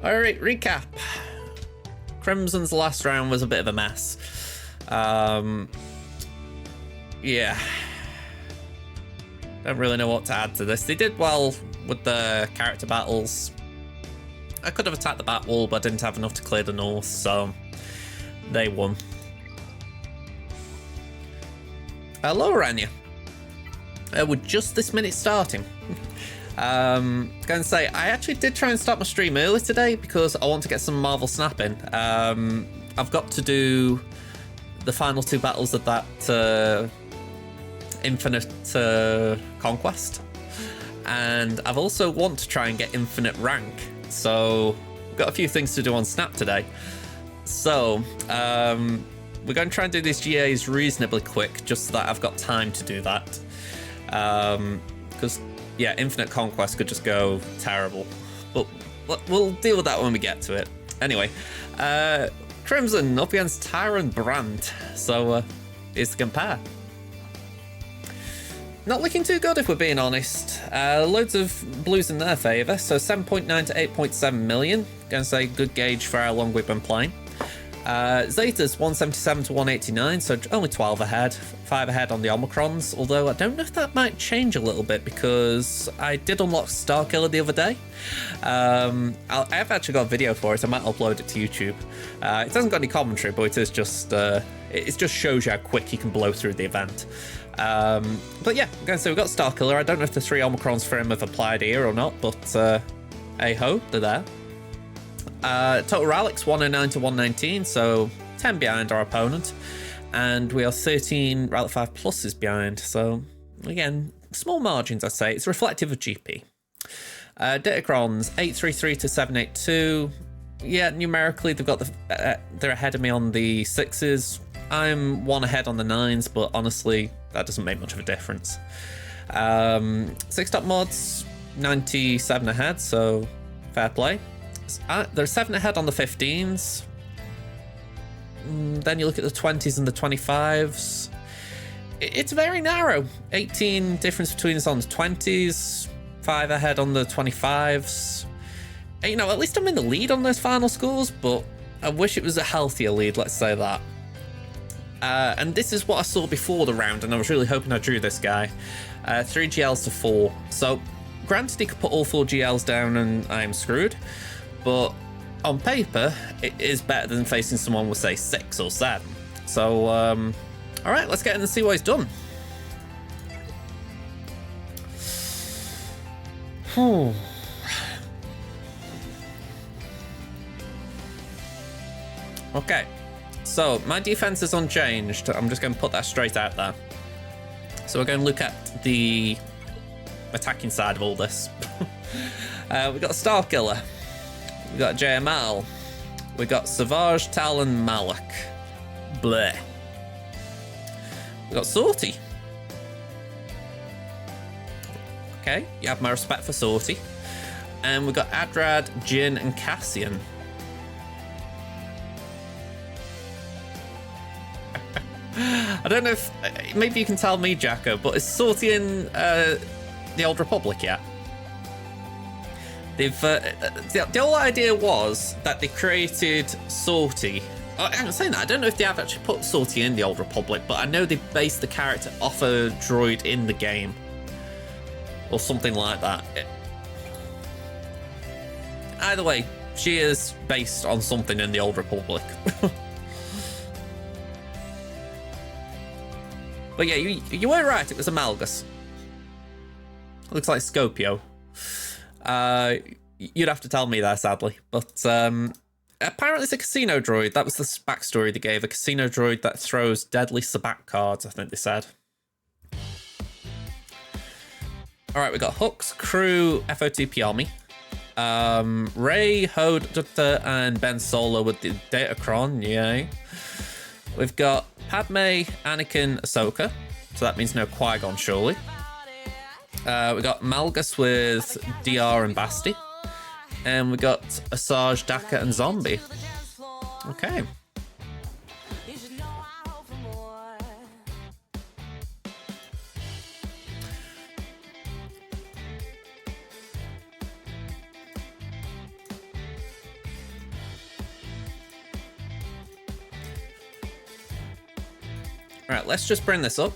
Alright, recap. Crimson's last round was a bit of a mess. Yeah. Don't really know what to add to this. They did well with the character battles. I could have attacked the back wall, but I didn't have enough to clear the north, so they won. Hello, Rania. With just this minute starting. Gonna say, I actually did try and start my stream early today because I want to get some Marvel Snap in. I've got to do the final 2 battles of that Infinite Conquest. And I've also want to try and get Infinite Rank. So, we've got a few things to do on Snap today. So, we're going to try and do these GAs reasonably quick, just so that I've got time to do that. Because, yeah, Infinite Conquest could just go terrible. But we'll deal with that when we get to it. Anyway, Crimson up against Tyron Brandt. So, here's the compare. Not looking too good, if we're being honest. Loads of blues in their favour, so 7.9 to 8.7 million. Gonna say good gauge for how long we've been playing. Zeta's 177 to 189, so only 12 ahead, 5 ahead on the Omicrons, although I don't know if that might change a little bit because I did unlock Starkiller the other day. I've actually got a video for it, I might upload it to YouTube. It hasn't got any commentary, but it is just, it just shows you how quick you can blow through the event. But yeah, I'm going to say we've got Starkiller. I don't know if the 3 Omicrons for him have applied here or not, but hey-ho, they're there. Total Relics 109 to 119, so 10 behind our opponent, and we are 13 Relic 5 pluses behind, so again, small margins I'd say. It's reflective of GP. Datacrons 833 to 782. Yeah, numerically they've got they're ahead of me on the 6s. I'm 1 ahead on the 9s, but honestly that doesn't make much of a difference. 6-top mods 97 ahead, so fair play. They're 7 ahead on the 15s. Then you look at the 20s and the 25s. It's very narrow. 18 difference between us on the 20s, 5 ahead on the 25s. You know, at least I'm in the lead on those final scores, but I wish it was a healthier lead, let's say that. And this is what I saw before the round, and I was really hoping I drew this guy. 3 GLs to 4. So, granted he could put all 4 GLs down and I'm screwed. But on paper, it is better than facing someone with, say, 6 or 7. So, alright, let's get in and see what he's done. Okay, so my defense is unchanged. I'm just going to put that straight out there. So we're going to look at the attacking side of all this. We've got Starkiller. We got JML. We got Savage, Talon, Malik. Bleh. We got Sorty. Okay, you have my respect for Sorty. And we got Adrad, Jin, and Cassian. I don't know if maybe you can tell me, Jacko, but is Sorty in the Old Republic yet? They've the whole idea was that they created Sorty. I'm saying that I don't know if they have actually put Sorty in the Old Republic, but I know they based the character off a droid in the game or something like that. Either way, she is based on something in the Old Republic. But yeah, you were right. It was Amalgus. Looks like Scopio. You'd have to tell me there, sadly. But apparently it's a casino droid. That was the backstory they gave. A casino droid that throws deadly Sabat cards, I think they said. Alright, we got Hux, Crew, FOTP Army. Ray, Hode, Dutta, and Ben Solo with the Datacron, yay. We've got Padme, Anakin, Ahsoka. So that means no Qui-Gon, surely. We got Malgus with DR and Basti. And we got Asajj, Daka, and Zombie. Okay. Alright, let's just bring this up.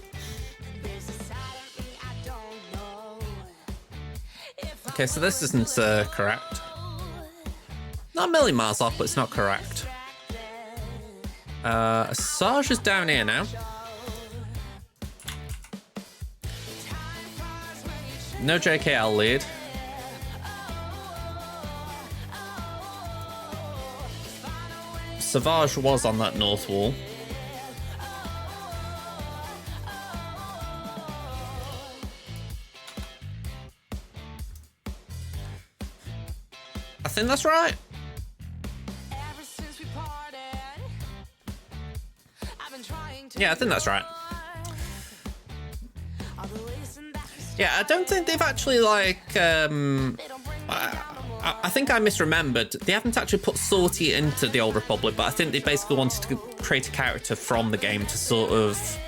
Okay, so this isn't correct. Not a million miles off, but it's not correct. SWGOH is down here now. No JKL lead. SWGOH was on that north wall. I think that's right. Yeah, I think that's right. Yeah, I don't think they've actually, like, I think I misremembered. They haven't actually put Sortie into the Old Republic, but I think they basically wanted to create a character from the game to sort of...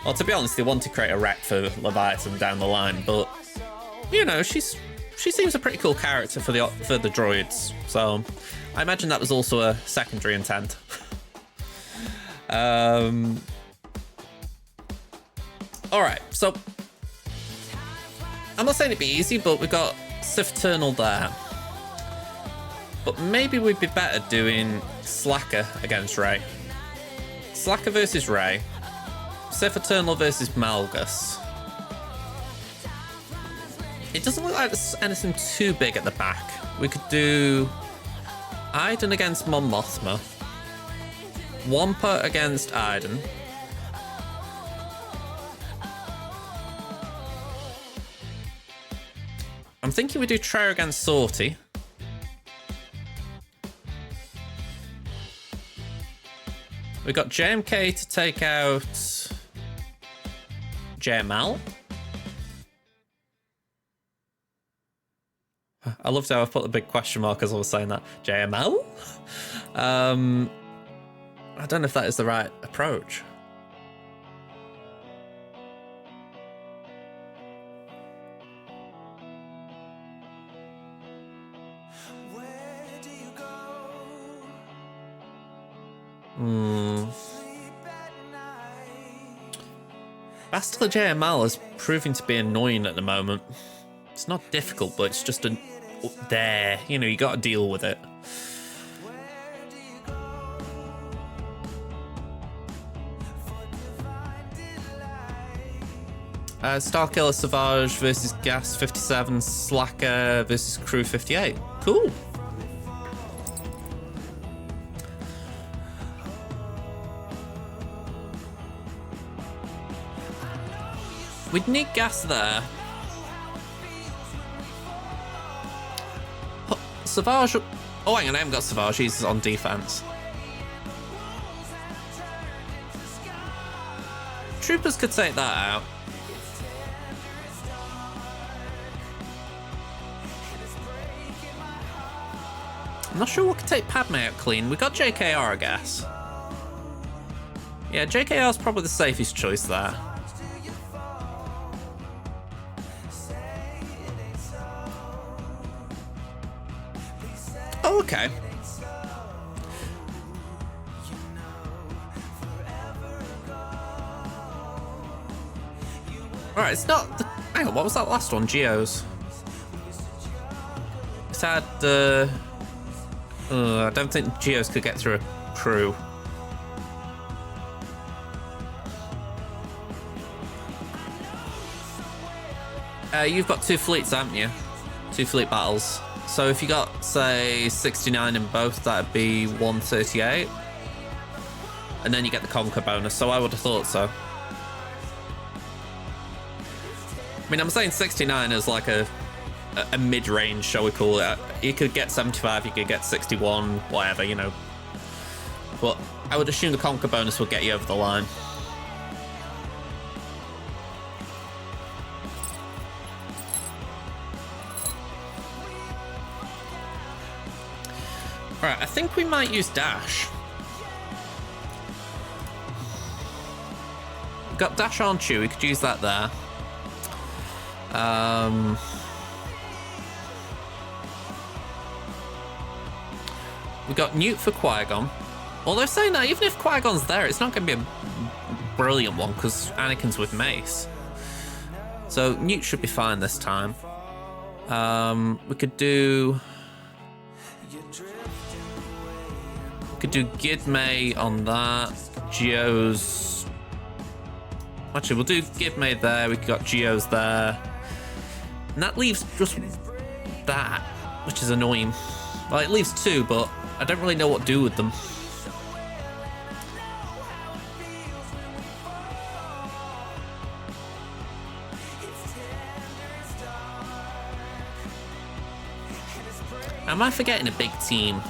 Well, to be honest, they wanted to create a rep for Leviathan down the line, but, you know, she seems a pretty cool character for the droids, so I imagine that was also a secondary intent. Alright, so I'm not saying it'd be easy, but we've got Sith Eternal there. But maybe we'd be better doing Slacker against Rey. Slacker versus Rey. Sith Eternal versus Malgus. It doesn't look like there's anything too big at the back. We could do Iden against Mon Mothma. Wampa against Iden. I'm thinking we do Trey against Sortie. We got JMK to take out JML. I loved how I put the big question mark as I was saying that. JML? I don't know if that is the right approach. Bastila JML is proving to be annoying at the moment. It's not difficult, but it's just there. You know, you got to deal with it. Starkiller SWGOH versus Gas 57, Slacker versus Crew 58. Cool. We'd need Gas there. SWGOH. Oh, hang on, I haven't got SWGOH. He's on defense. Troopers could take that out. I'm not sure what could take Padme out clean. We got JKR, I guess. Yeah, JKR is probably the safest choice there. Oh, okay. Alright, it's not the... Hang on, what was that last one? Geos. It's had the... I don't think Geos could get through a crew. You've got two fleets, haven't you? Two fleet battles. So if you got, say, 69 in both, that'd be 138. And then you get the conquer bonus, so I would have thought so. I mean, I'm saying 69 is like a mid-range, shall we call it. You could get 75, you could get 61, whatever, you know. But I would assume the conquer bonus will get you over the line. Alright, I think we might use Dash. We've got Dash on Chew, we could use that there. We got Newt for Qui-Gon. Although saying that, even if Qui-Gon's there, it's not going to be a brilliant one because Anakin's with Mace. So Newt should be fine this time. We could do Gidmay on that. Geo's. Actually, we'll do Gidmay there. We've got Geo's there. And that leaves just that, which is annoying. Well, it leaves 2, but I don't really know what to do with them. Am I forgetting a big team?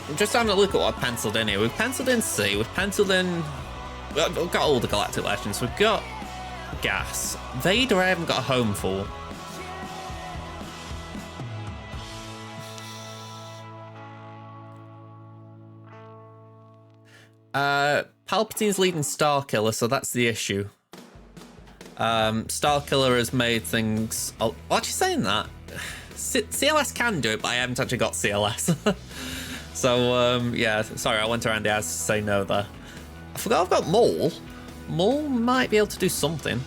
I'm just having a look at what I've penciled in here. We've penciled in C, we've penciled in... We've got all the Galactic Legends. We've got Gas. Vader I haven't got a home for. Palpatine's leading Starkiller, so that's the issue. Starkiller has made things... Oh, actually saying that, CLS can do it, but I haven't actually got CLS. So, yeah, sorry, I went around the house to say no there. I forgot I've got Maul. Maul might be able to do something.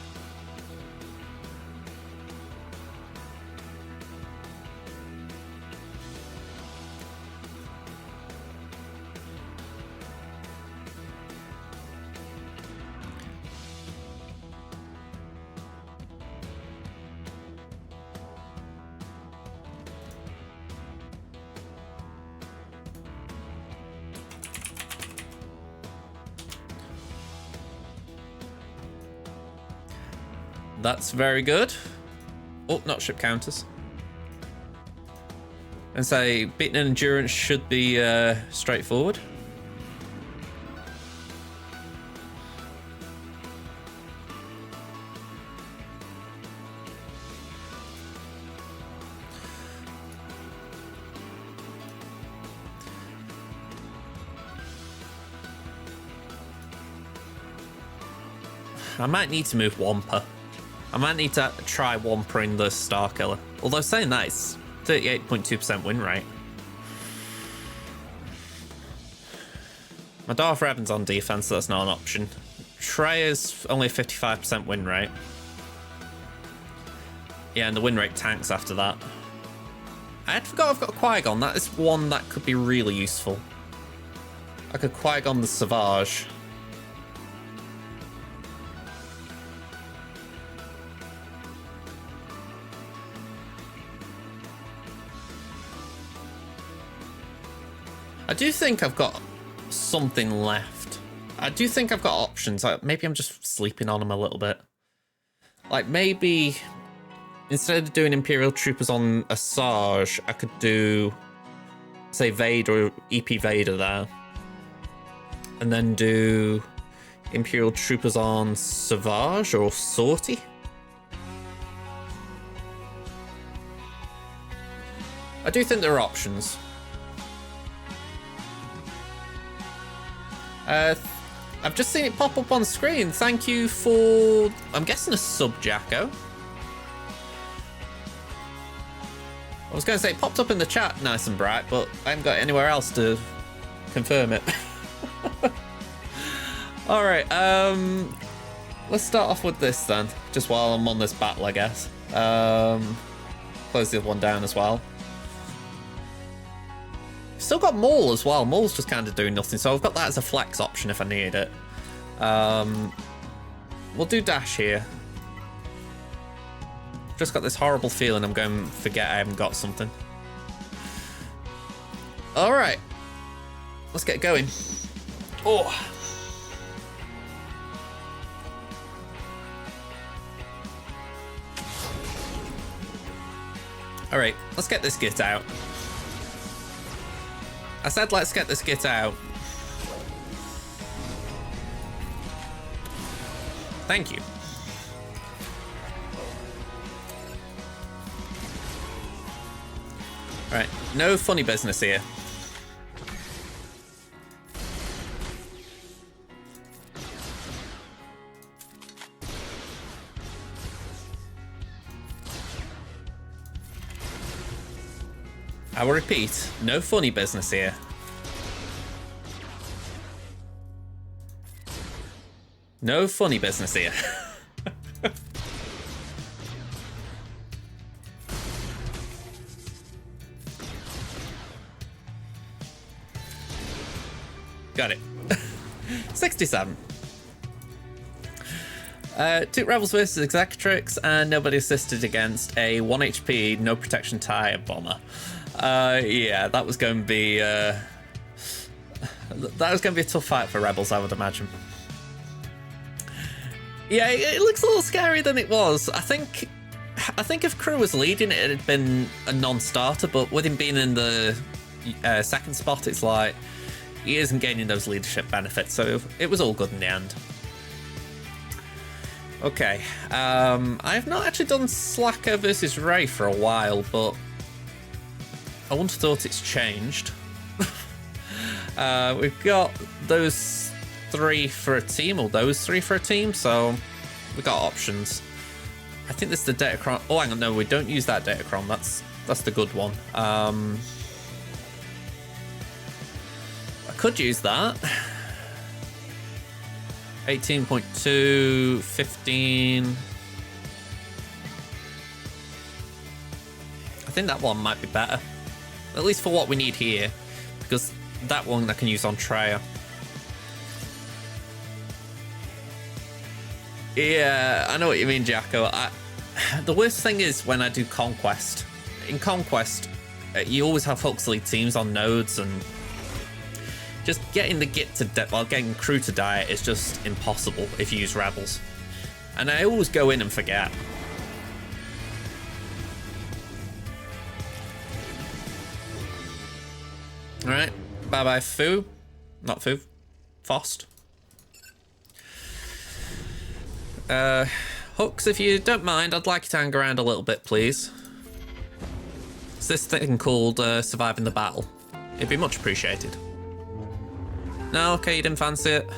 That's very good. Oh, not ship counters. And say beating an endurance should be straightforward. I might need to move Wampa. I might need to try Wampering the Starkiller. Although saying that, it's 38.2% win rate. My Darth Revan's on defense, so that's not an option. Treya's only a 55% win rate. Yeah, and the win rate tanks after that. I had forgot I've got Qui-Gon. That is one that could be really useful. I could Qui-Gon the Savage. I do think I've got something left. I do think I've got options. Maybe I'm just sleeping on them a little bit. Like maybe instead of doing Imperial Troopers on Asajj, I could do, say, Vader or EP Vader there. And then do Imperial Troopers on Savage or Sortie. I do think there are options. I've just seen it pop up on screen. Thank you for, I'm guessing, a sub, Jacko. I was going to say it popped up in the chat nice and bright, but I haven't got anywhere else to confirm it. All right, let's start off with this then, just while I'm on this battle, I guess. Close the other one down as well. Still got Maul as well. Maul's just kind of doing nothing, so I've got that as a flex option if I need it. We'll do Dash here. Just got this horrible feeling I'm going to forget I haven't got something. All right, let's get going. Oh. All right, let's get this git out. I said let's get this git out. Thank you. All right, no funny business here. I will repeat, no funny business here. No funny business here. Got it. 67. Took Rebels versus Executrix, and nobody assisted against a 1 HP, no protection tire bomber. Yeah, that was going to be a tough fight for Rebels, I would imagine. Yeah, it looks a little scarier than it was. I think if Crew was leading, it had been a non-starter, but with him being in the second spot, it's like he isn't gaining those leadership benefits, so it was all good in the end. Okay, I have not actually done Slacker versus Ray for a while, but I wouldn't have thought it's changed. We've got those 3 for a team, or those 3 for a team, so we've got options. I think this is the Datacron. Oh, hang on, no, we don't use that Datacron. That's the good one. I could use that. 18.2, 15. I think that one might be better. At least for what we need here. Because that one I can use on Treya. Yeah, I know what you mean, Jacko. The worst thing is when I do Conquest. In Conquest, you always have Hulk's League teams on nodes, and just getting the Git to getting Crew to die is just impossible if you use Rebels. And I always go in and forget. Alright, bye-bye Fu. Not Fu. Fost. Hooks, if you don't mind, I'd like you to hang around a little bit, please. It's this thing called Surviving the Battle. It'd be much appreciated. No, okay, you didn't fancy it.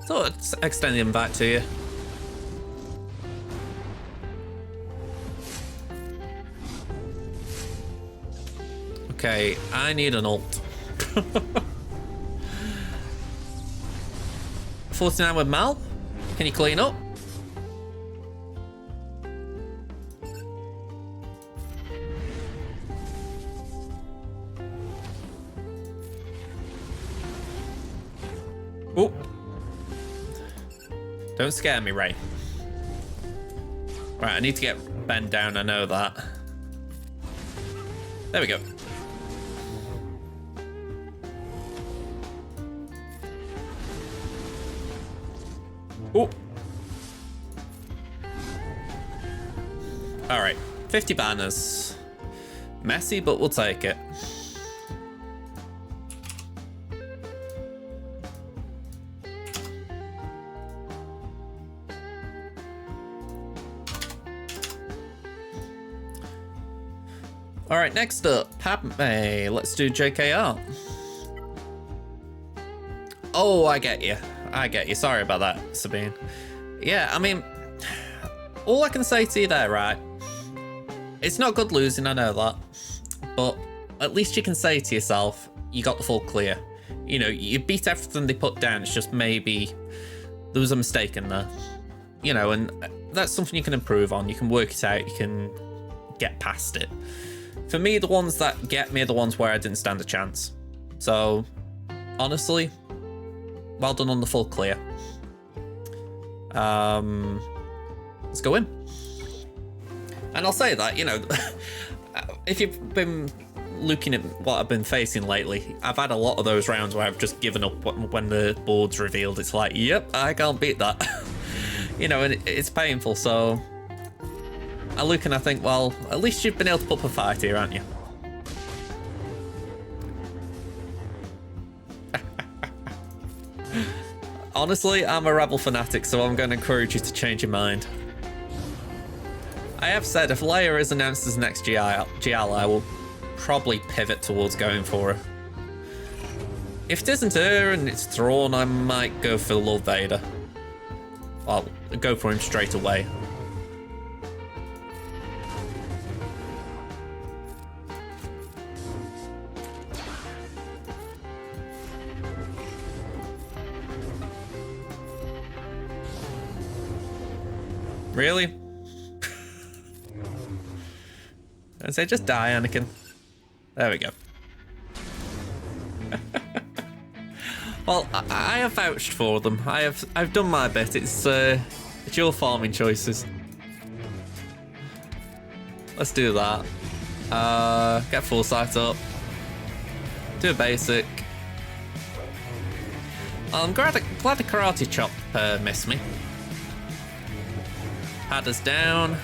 Thought I'd extend the invite to you. Okay, I need an ult. 49 with Mal. Can you clean up? Oh. Don't scare me, Ray. Right, I need to get Ben down, I know that. There we go. Oh. Alright, 50 banners. Messy, but we'll take it. Alright, next up, Padme. Let's do JKR. Oh, I get you. I get you. Sorry about that, Sabine. Yeah, I mean, all I can say to you there, right? It's not good losing, I know that. But at least you can say to yourself, you got the full clear. You know, you beat everything they put down. It's just maybe there was a mistake in there. You know, and that's something you can improve on. You can work it out. You can get past it. For me, the ones that get me are the ones where I didn't stand a chance. So, honestly, well done on the full clear. Let's go in. And I'll say that, you know, if you've been looking at what I've been facing lately, I've had a lot of those rounds where I've just given up when the board's revealed. It's like, yep, I can't beat that. You know, and it's painful, so I look and I think, well, at least you've been able to put up a fight here, aren't you? Honestly, I'm a Rebel fanatic, so I'm going to encourage you to change your mind. I have said if Leia is announced as the next GI, I will probably pivot towards going for her. If it isn't her and it's Thrawn, I might go for Lord Vader. I'll go for him straight away. Really? I'd say just die, Anakin. There we go. Well, I have vouched for them. I've done my bit. It's your farming choices. Let's do that. Get foresight up. Do a basic. I'm glad the karate chop missed me. Padders down.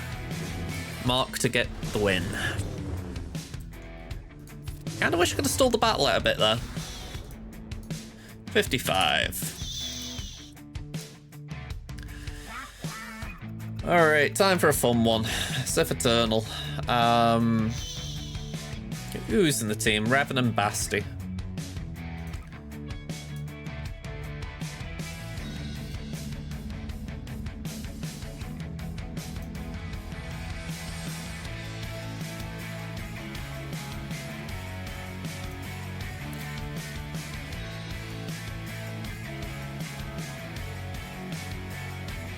Mark to get the win. Kinda wish I could have stalled the battle out a bit there. 55. Alright, time for a fun one. Sif Eternal. Who's in the team? Revan and Basti.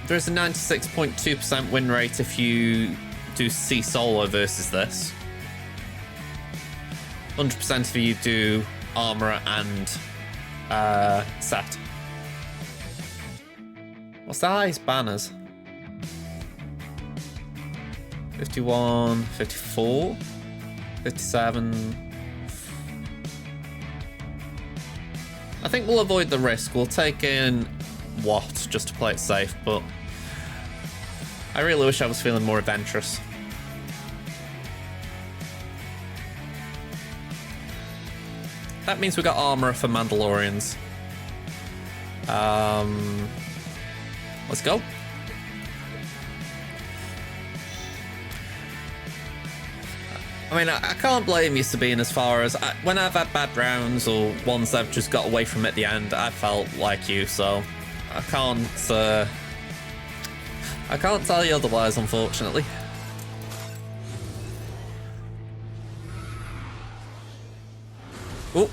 There's a 96.2% win rate if you do C solo versus this. 100% if you do Armourer and Set. What's the highest banners? 51, 54, 57. I think we'll avoid the risk. We'll take in Watt just to play it safe, but I really wish I was feeling more adventurous. That means we got Armourer for Mandalorians. Let's go. I mean, I can't blame you, Sabine, as far as when I've had bad rounds or ones I've just got away from at the end, I felt like you, so I can't tell you otherwise, unfortunately. Oh.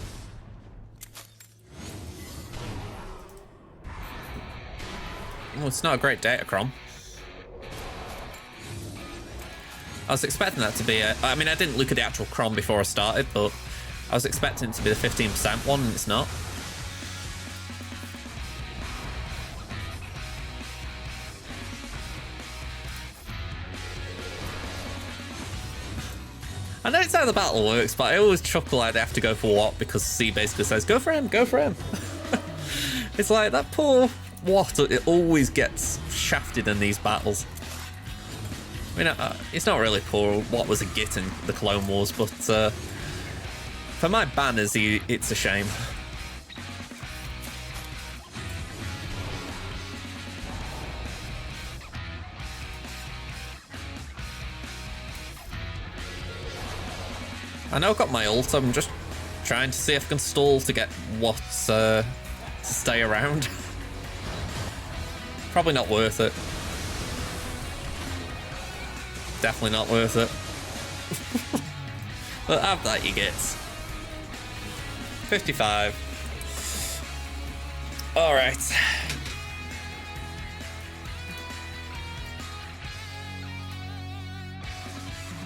Oh, it's not a great Datacron. I was expecting that to be I mean, I didn't look at the actual cron before I started, but I was expecting it to be the 15% one, and it's not. I know it's how the battle works, but I always chuckle I'd have to go for Watt because C basically says, go for him, go for him. It's like, that poor Watt, it always gets shafted in these battles. I mean, it's not really poor. Watt was a git in the Clone Wars, but for my banners, it's a shame. I know I've got my ult, I'm just trying to see if I can stall to get Watt to stay around. Probably not worth it. Definitely not worth it. But have that, you get. 55. Alright.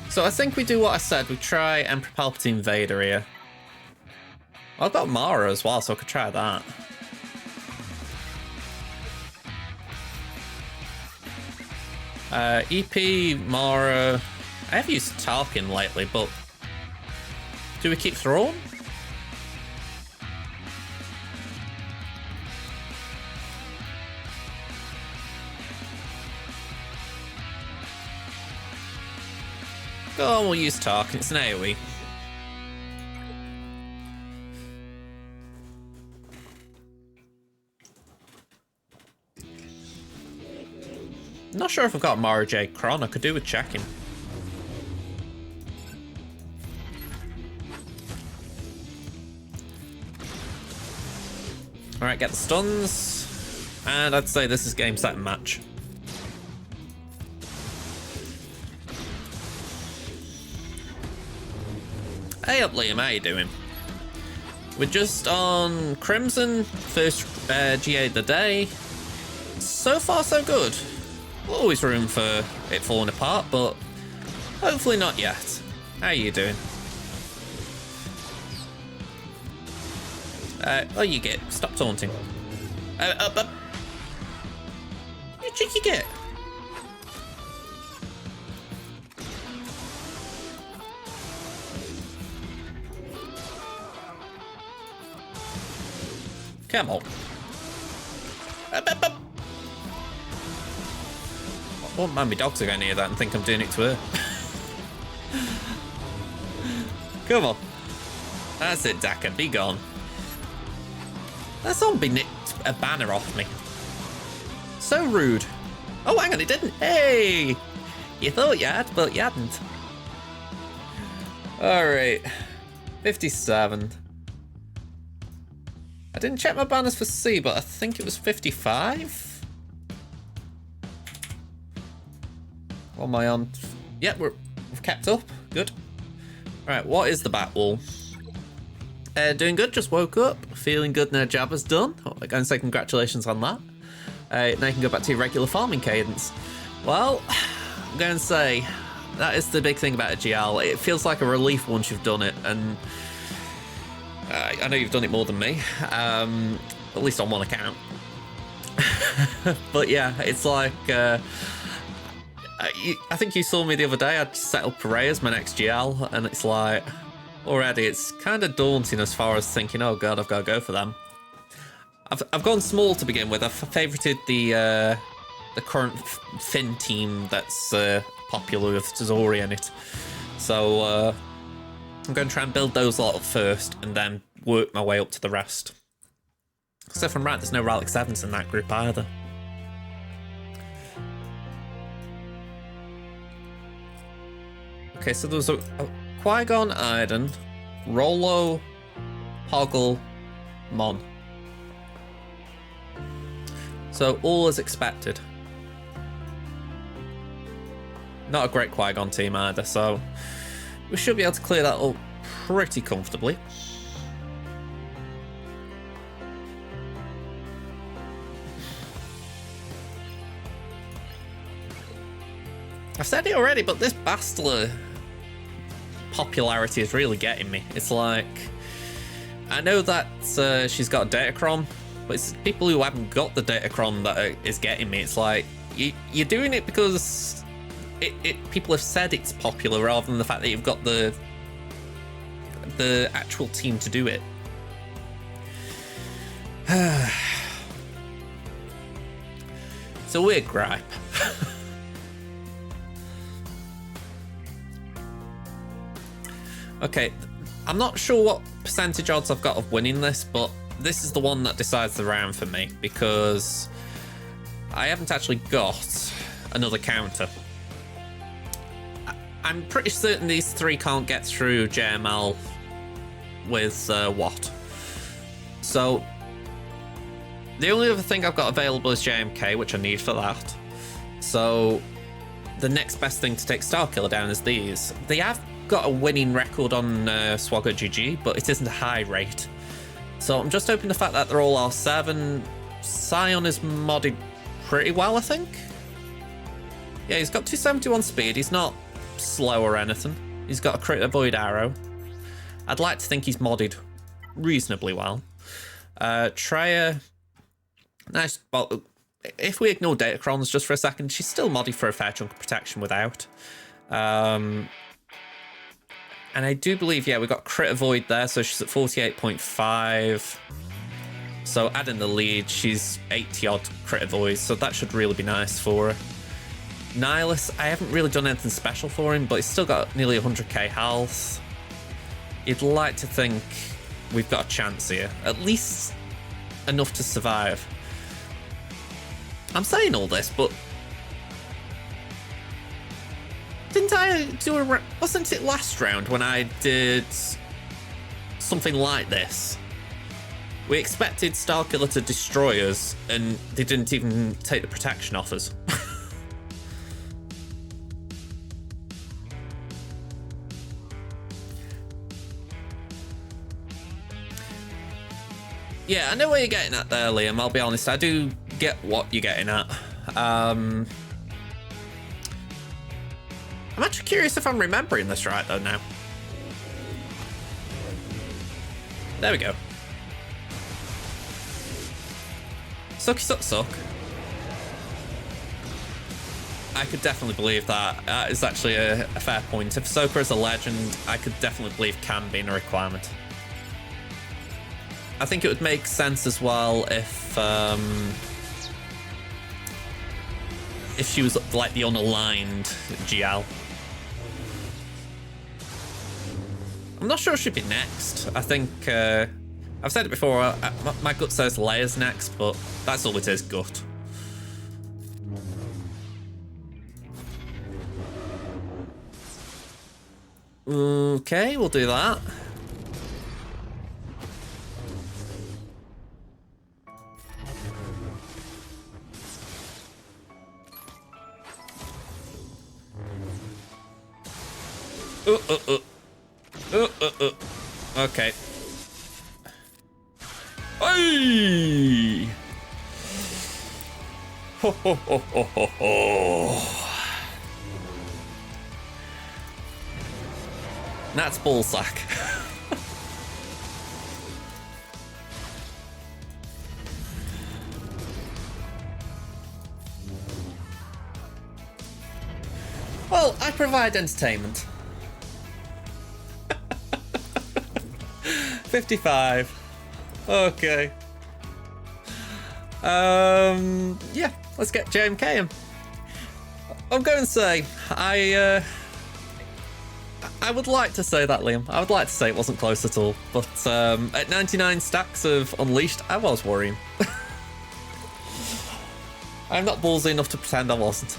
So I think we do what I said. We try Emperor Palpatine Vader here. Well, I've got Mara as well, so I could try that. EP, Mara. I have used Tarkin lately, but do we keep Thrawn? Go on, we'll use Tarkin. It's an AoE. Not sure if I've got Mara J Cron. I could do with checking. Alright, get the stuns. And I'd say this is game, set, and match. Hey up, Liam, how you doing? We're just on Crimson, first GA of the day. So far, so good. Always room for it falling apart, but hopefully not yet. How are you doing? Oh, you get. Stop taunting. You cheeky git. Come on. I won't mind my dogs are going near that and think I'm doing it to her. Come on. That's it, Daka. Be gone. That zombie nicked a banner off me. So rude. Oh, hang on, it didn't. Hey! You thought you had, but you hadn't. Alright. 57. I didn't check my banners for C, but I think it was 55? What am I on? Yeah, we've kept up. Good. Right, what is the bat wall? Doing good, just woke up. Feeling good, no job is done. I'm going to say congratulations on that. Now you can go back to your regular farming cadence. Well, I'm going to say that is the big thing about a GL. It feels like a relief once you've done it, and I know you've done it more than me, at least on one account. But yeah, it's like, I think you saw me the other day, I'd set up Ray as my next GL, and it's like, already it's kind of daunting as far as thinking, oh god, I've got to go for them. I've gone small to begin with. I've favorited the current Finn team that's popular with Zori in it. So I'm going to try and build those lot up first and then work my way up to the rest. Except from right, there's no Relic 7s in that group either. Okay, so there was a Qui-Gon, Iden, Rolo, Hoggle, Mon. So all as expected. Not a great Qui-Gon team either, so we should be able to clear that up pretty comfortably. I've said it already, but this Bastila popularity is really getting me. It's like, I know that she's got a Datacron, but it's people who haven't got the Datacron that is getting me. It's like, you're doing it because people have said it's popular rather than the fact that you've got the actual team to do it. It's a weird gripe. Okay, I'm not sure what percentage odds I've got of winning this, but this is the one that decides the round for me because I haven't actually got another counter. I'm pretty certain these three can't get through JML with Watt. So the only other thing I've got available is JMK, which I need for that. So the next best thing to take Starkiller down is these. They have got a winning record on SWGOH, but it isn't a high rate. So I'm just hoping the fact that they're all R7. Scion is modded pretty well, I think. Yeah, he's got 271 speed. He's not slow or anything. He's got a crit avoid arrow. I'd like to think he's modded reasonably well. Treya, nice. Well, if we ignore Datacrons just for a second, she's still modded for a fair chunk of protection without. And I do believe, yeah, we got crit avoid there, so she's at 48.5. So adding the lead, she's 80 odd crit avoid, so that should really be nice for her. Nihilus, I haven't really done anything special for him, but he's still got nearly 100k health. You'd like to think we've got a chance here, at least enough to survive. I'm saying all this, but didn't I do a... Wasn't it last round when I did something like this? We expected Starkiller to destroy us, and they didn't even take the protection off us. Yeah, I know where you're getting at there, Liam. I'll be honest, I do get what you're getting at. I'm actually curious if I'm remembering this right, though, now. There we go. Sucky suck suck. I could definitely believe that. That is actually a fair point. If Ahsoka is a legend, I could definitely believe can being a requirement. I think it would make sense as well if she was like the unaligned GL. I'm not sure she'd be next. I think I've said it before. My gut says Leia's next, but that's all it is, gut. Okay, we'll do that. Okay. Hey! Ho ho ho ho ho ho. That's ballsack. Well, I provide entertainment. 55. Okay. Yeah, let's get JMK in. I'm going to say, I would like to say that, Liam. I would like to say it wasn't close at all. But at 99 stacks of Unleashed, I was worrying. I'm not ballsy enough to pretend I wasn't.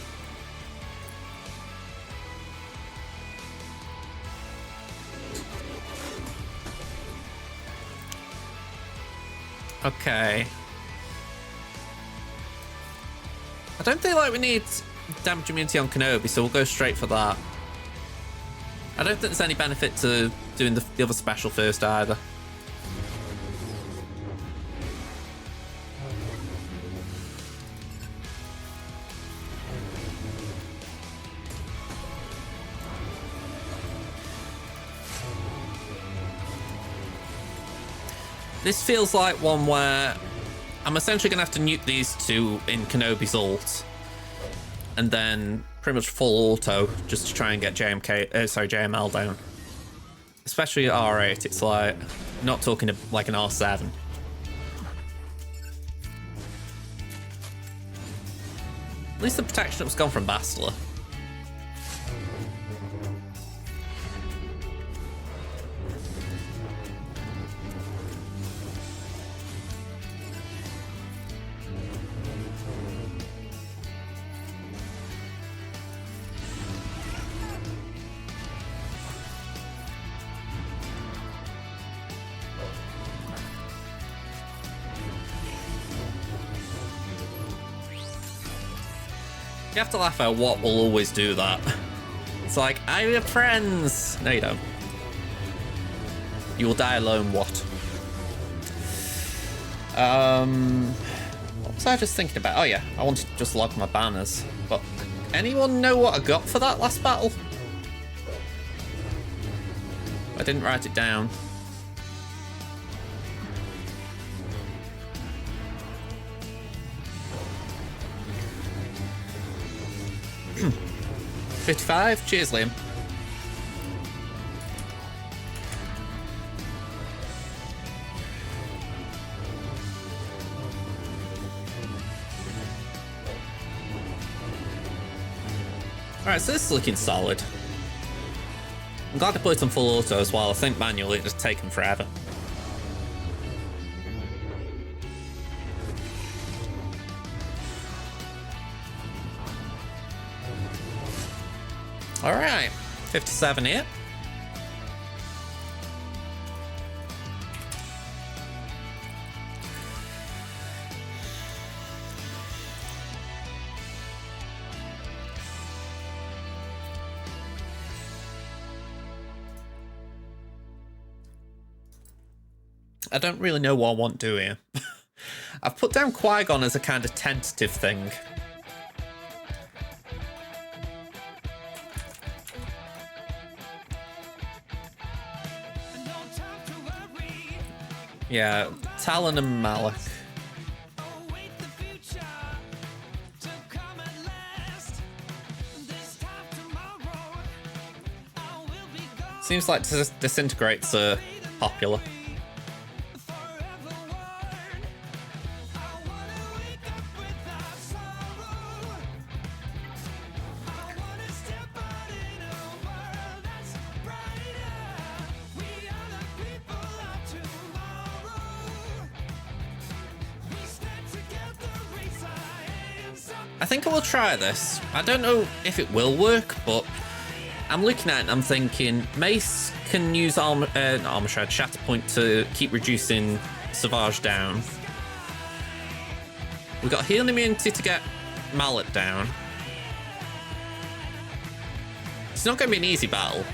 Okay. I don't think like we need damage immunity on Kenobi, so we'll go straight for that. I don't think there's any benefit to doing the other special first either. This feels like one where I'm essentially going to have to nuke these two in Kenobi's ult, and then pretty much full auto just to try and get JML down. Especially at R8, it's like not talking like an R7. At least the protection that was gone from Bastila. You have to laugh at what will always do that. It's like, I'm your friends. No, you don't. You will die alone, what? What was I just thinking about? Oh yeah, I wanted to just log my banners. But anyone know what I got for that last battle? I didn't write it down. $55. Cheers, Liam. Alright, so this is looking solid. I'm glad I put it on full auto as well. I think manually it'd just take them forever. Alright, 57 here. I don't really know what I want to do here. I've put down Qui-Gon as a kind of tentative thing. Yeah, Talon and Malik. Seems like disintegrates are popular. I think I will try this. I don't know if it will work, but I'm looking at it and I'm thinking Mace can use Armor Shred, Shatterpoint to keep reducing SWGOH down. We've got Healing Immunity to get Mallet down. It's not going to be an easy battle.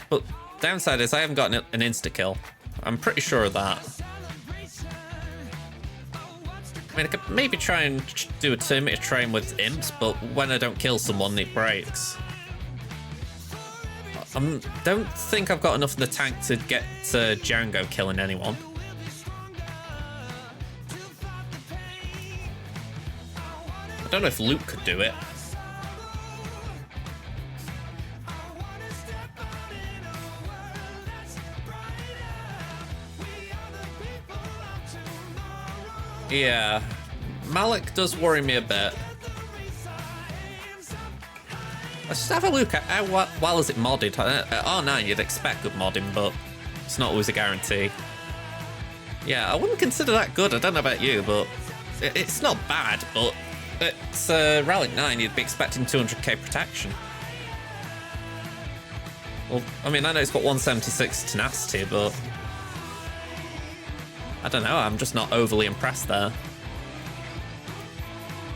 But downside is I haven't got an insta-kill. I'm pretty sure of that. I mean, I could maybe try and do a 2-meter train with imps, but when I don't kill someone, it breaks. I don't think I've got enough in the tank to get Django killing anyone. I don't know if Luke could do it. Yeah, Malik does worry me a bit. Let's just have a look at how well is it modded. At R9 you'd expect good modding, but it's not always a guarantee. Yeah, I wouldn't consider that good. I don't know about you, but it's not bad, but it's Relic 9 you'd be expecting 200k protection. Well, I mean, I know it's got 176 tenacity, but I don't know, I'm just not overly impressed there.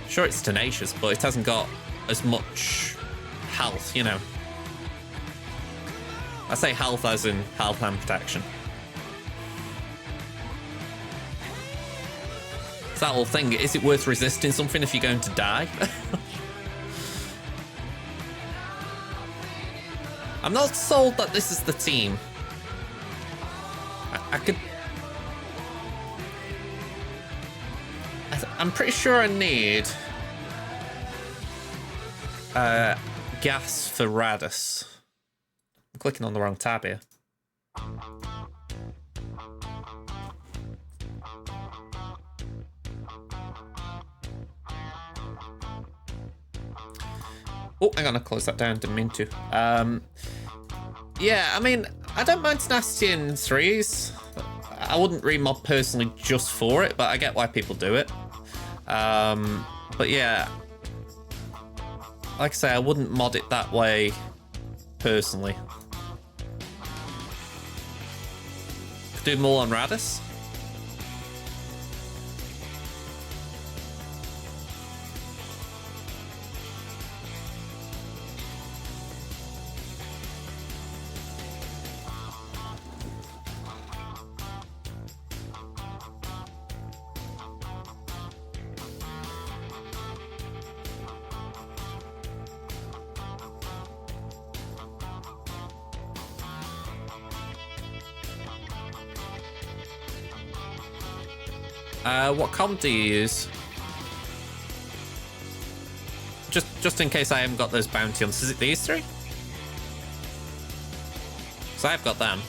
Sure, it's tenacious, but it hasn't got as much health, you know. I say health as in health and protection. It's that whole thing, is it worth resisting something if you're going to die? I'm not sold that this is the team. I could... I'm pretty sure I need gas for Radis. I'm clicking on the wrong tab here. Oh, hang on, I closed that down, didn't mean to. Yeah, I mean, I don't mind tenacity in 3s. I wouldn't remod personally just for it, but I get why people do it. But yeah, like I say, I wouldn't mod it that way personally. Could do more on Radis. What comp do you use? Just in case I haven't got those bounty ones. Is it these 3? So I've got them.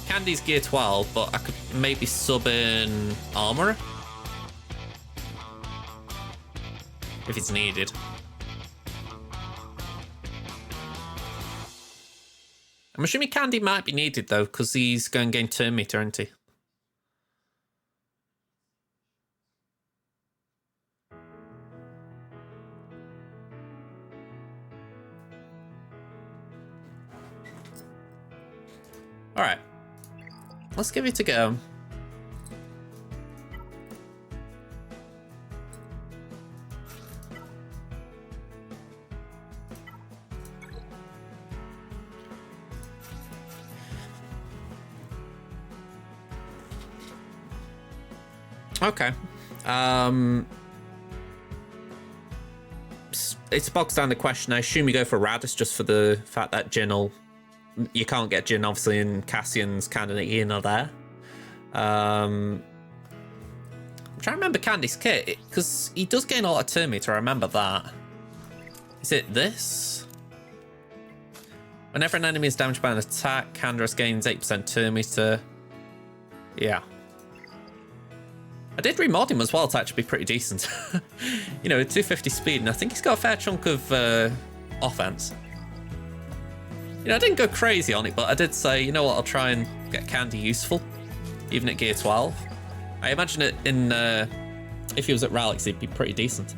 Candy's gear 12, but I could maybe sub in Armorer if it's needed. I'm assuming Candy might be needed though, because he's going to gain turn meter, isn't he? Alright, let's give it a go. Okay. It's a box standard question. I assume you go for Radis just for the fact that Jin will you can't get Jin, obviously, and Cassian's kind of there. I'm trying to remember Candy's kit, because he does gain a lot of turn meter, I remember that. Is it this? Whenever an enemy is damaged by an attack, Candace gains 8% turn meter. Yeah. I did remod him as well to actually be pretty decent. You know, 250 speed, and I think he's got a fair chunk of offense. You know, I didn't go crazy on it, but I did say, you know what, I'll try and get Candy useful, even at gear 12. I imagine it in, if he was at Ralix, he'd be pretty decent.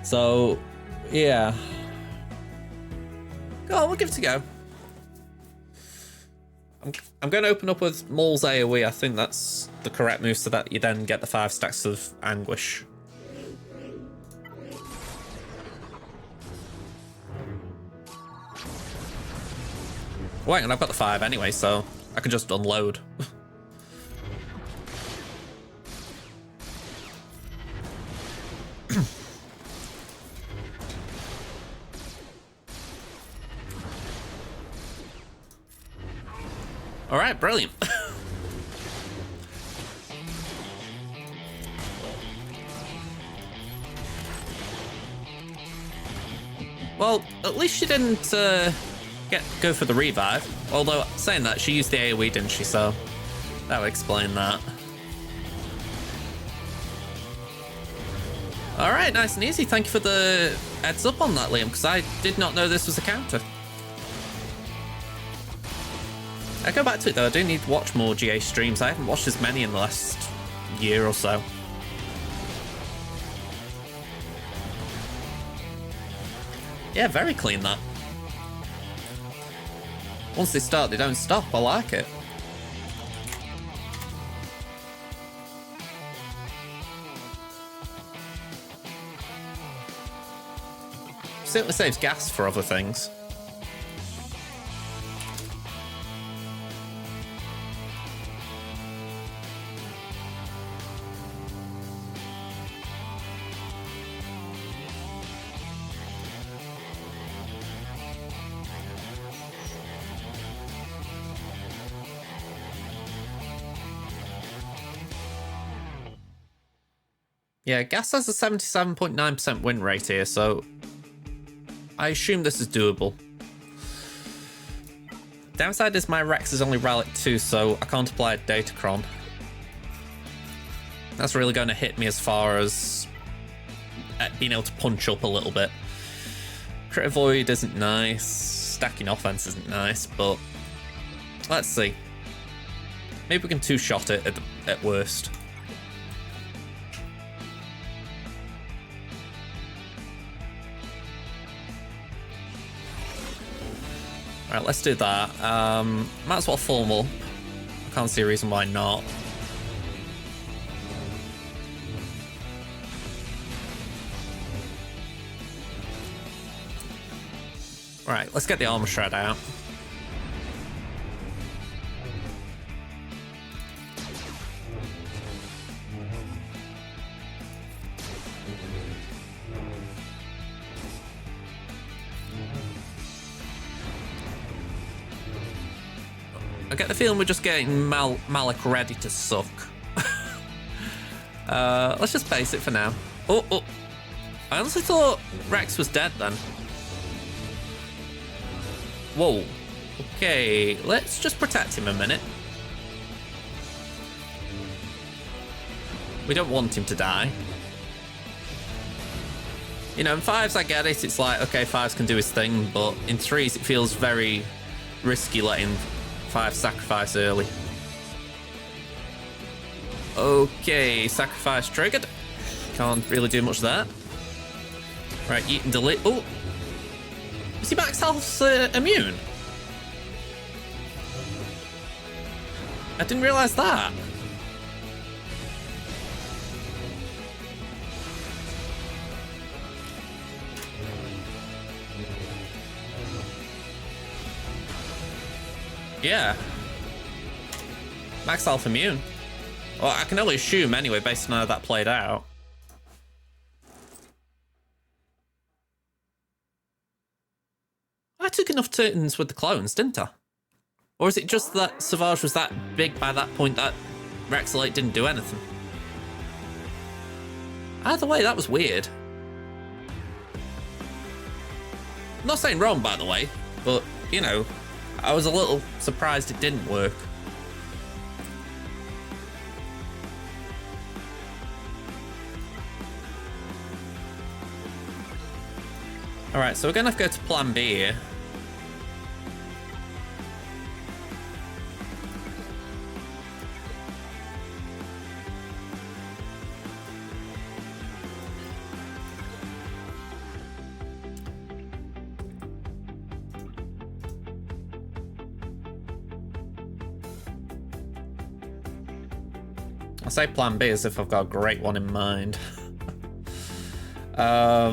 So, yeah. Go on, we'll give it a go. I'm going to open up with Maul's AoE. I think that's the correct move, so that you then get the 5 stacks of Anguish. Wait, and I've got the 5 anyway, so I can just unload. All right, brilliant. Well, at least she didn't go for the revive. Although, saying that, she used the AoE, didn't she? So that would explain that. All right, nice and easy. Thank you for the heads up on that, Liam, because I did not know this was a counter. I go back to it though, I do need to watch more GA streams. I haven't watched as many in the last year or so. Yeah, very clean that. Once they start, they don't stop. I like it. Certainly saves gas for other things. Yeah, Gas has a 77.9% win rate here, so I assume this is doable. Downside is my Rex is only Relic 2, so I can't apply a Datacron. That's really going to hit me as far as being able to punch up a little bit. Crit Void isn't nice, stacking offense isn't nice, but let's see. Maybe we can two-shot it at worst. Alright, let's do that. Might as well form up. I can't see a reason why not. Alright, let's get the armor shred out. I get the feeling we're just getting Malik ready to suck. Let's just base it for now. Oh, I honestly thought Rex was dead then. Whoa. Okay, let's just protect him a minute. We don't want him to die. You know, in 5s I get it, it's like, okay, 5s can do his thing, but in 3s it feels very risky letting 5 sacrifice early. Okay, sacrifice triggered. Can't really do much there. Right, eat and delete. Oh, is he max health immune? I didn't realize that. Yeah. Max health immune. Well, I can only assume anyway, based on how that played out. I took enough turns with the clones, didn't I? Or is it just that Savage was that big by that point that Rexolate didn't do anything? Either way, that was weird. I'm not saying wrong, by the way, but, you know, I was a little surprised it didn't work. Alright, so we're gonna have to go to plan B here. I say plan B as if I've got a great one in mind. I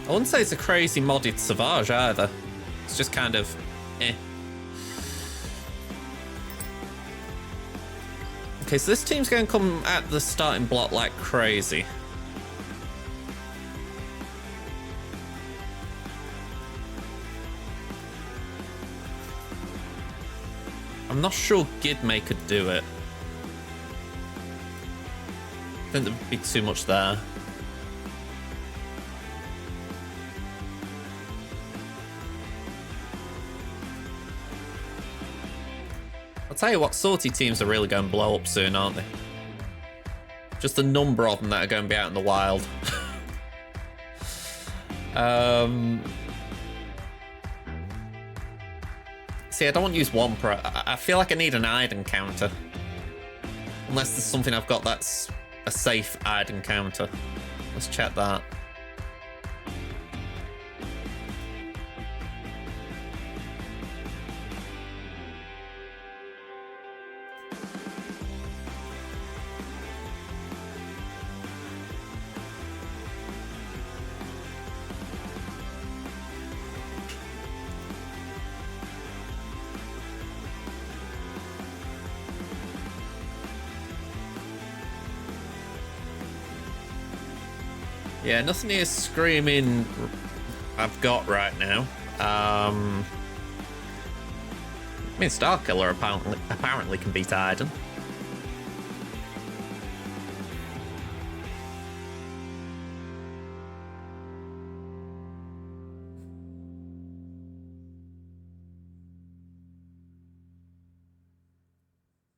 wouldn't say it's a crazy modded Savage either. It's just kind of eh. Okay, so this team's going to come at the starting block like crazy. I'm not sure Gidmay could do it. I think there'd be too much there. I'll tell you what, sortie teams are really going to blow up soon, aren't they? Just the number of them that are going to be out in the wild. See, I don't want to use Wampa. I feel like I need an Iden counter. Unless there's something I've got that's a safe Iden counter. Let's check that. Yeah, nothing here screaming I've got right now. I mean, Starkiller apparently can beat Iden.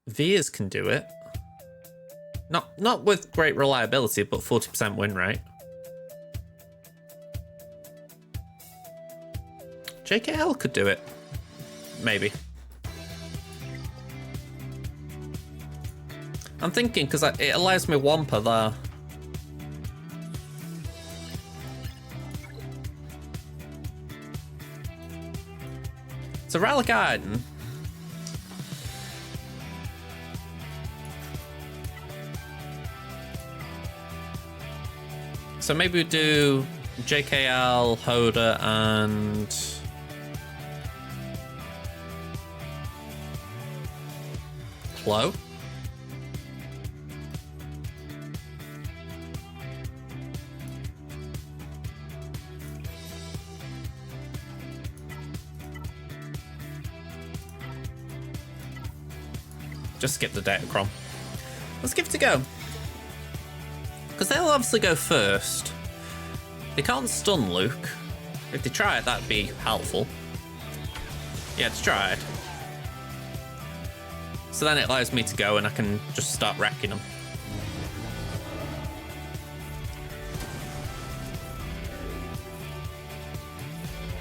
Veers can do it. Not with great reliability, but 40% win rate. JKL could do it. Maybe. I'm thinking, because it allows me Wampa there. So Relic Iden. So maybe we do JKL, Hoda, and Plo. Just skip the Datacron. Let's give it a go. Because they'll obviously go first. They can't stun Luke. If they try it, that'd be helpful. Yeah, it's tried. So then it allows me to go and I can just start wrecking them.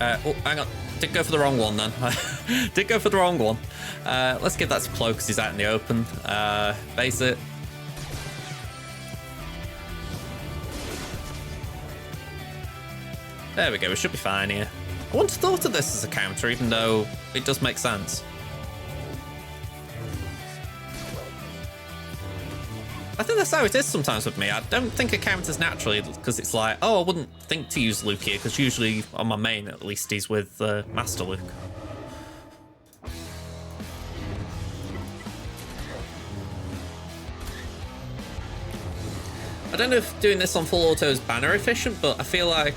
Oh, hang on. Did go for the wrong one then. Did go for the wrong one. Let's give that to Plo because he's out in the open. Base it. There we go, we should be fine here. I wouldn't have thought of this as a counter, even though it does make sense. I think that's how it is sometimes with me. I don't think it counters naturally, because it's like, oh, I wouldn't think to use Luke here, because usually on my main, at least, he's with Master Luke. I don't know if doing this on full auto is banner efficient, but I feel like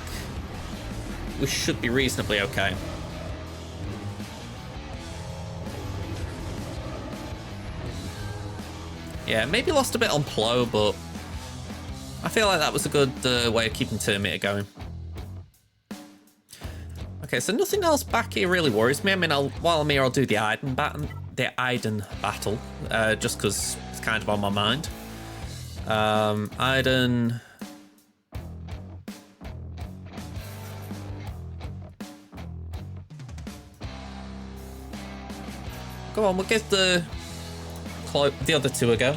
we should be reasonably okay. Yeah, maybe lost a bit on Plow, but I feel like that was a good way of keeping turn meter going. Okay, so nothing else back here really worries me. I mean, while I'm here, I'll do the Iden battle, just because it's kind of on my mind. Iden. Go on, we'll give the other two a go.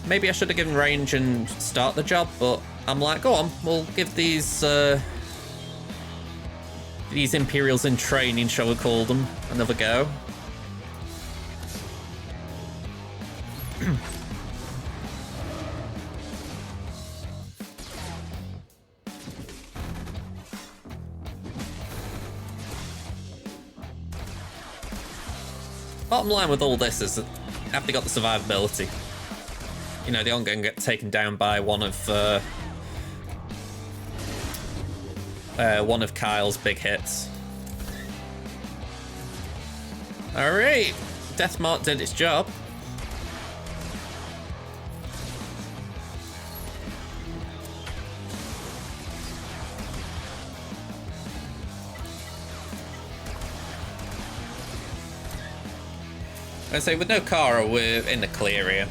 Maybe I should have given range and start the job, but I'm like, go on, we'll give these Imperials in training, shall we call them, another go. Bottom line with all this is that have they got the survivability? You know, they aren't going to get taken down by one of Kyle's big hits. Alright, Deathmark did its job. I say with no Kara, we're in the clear here.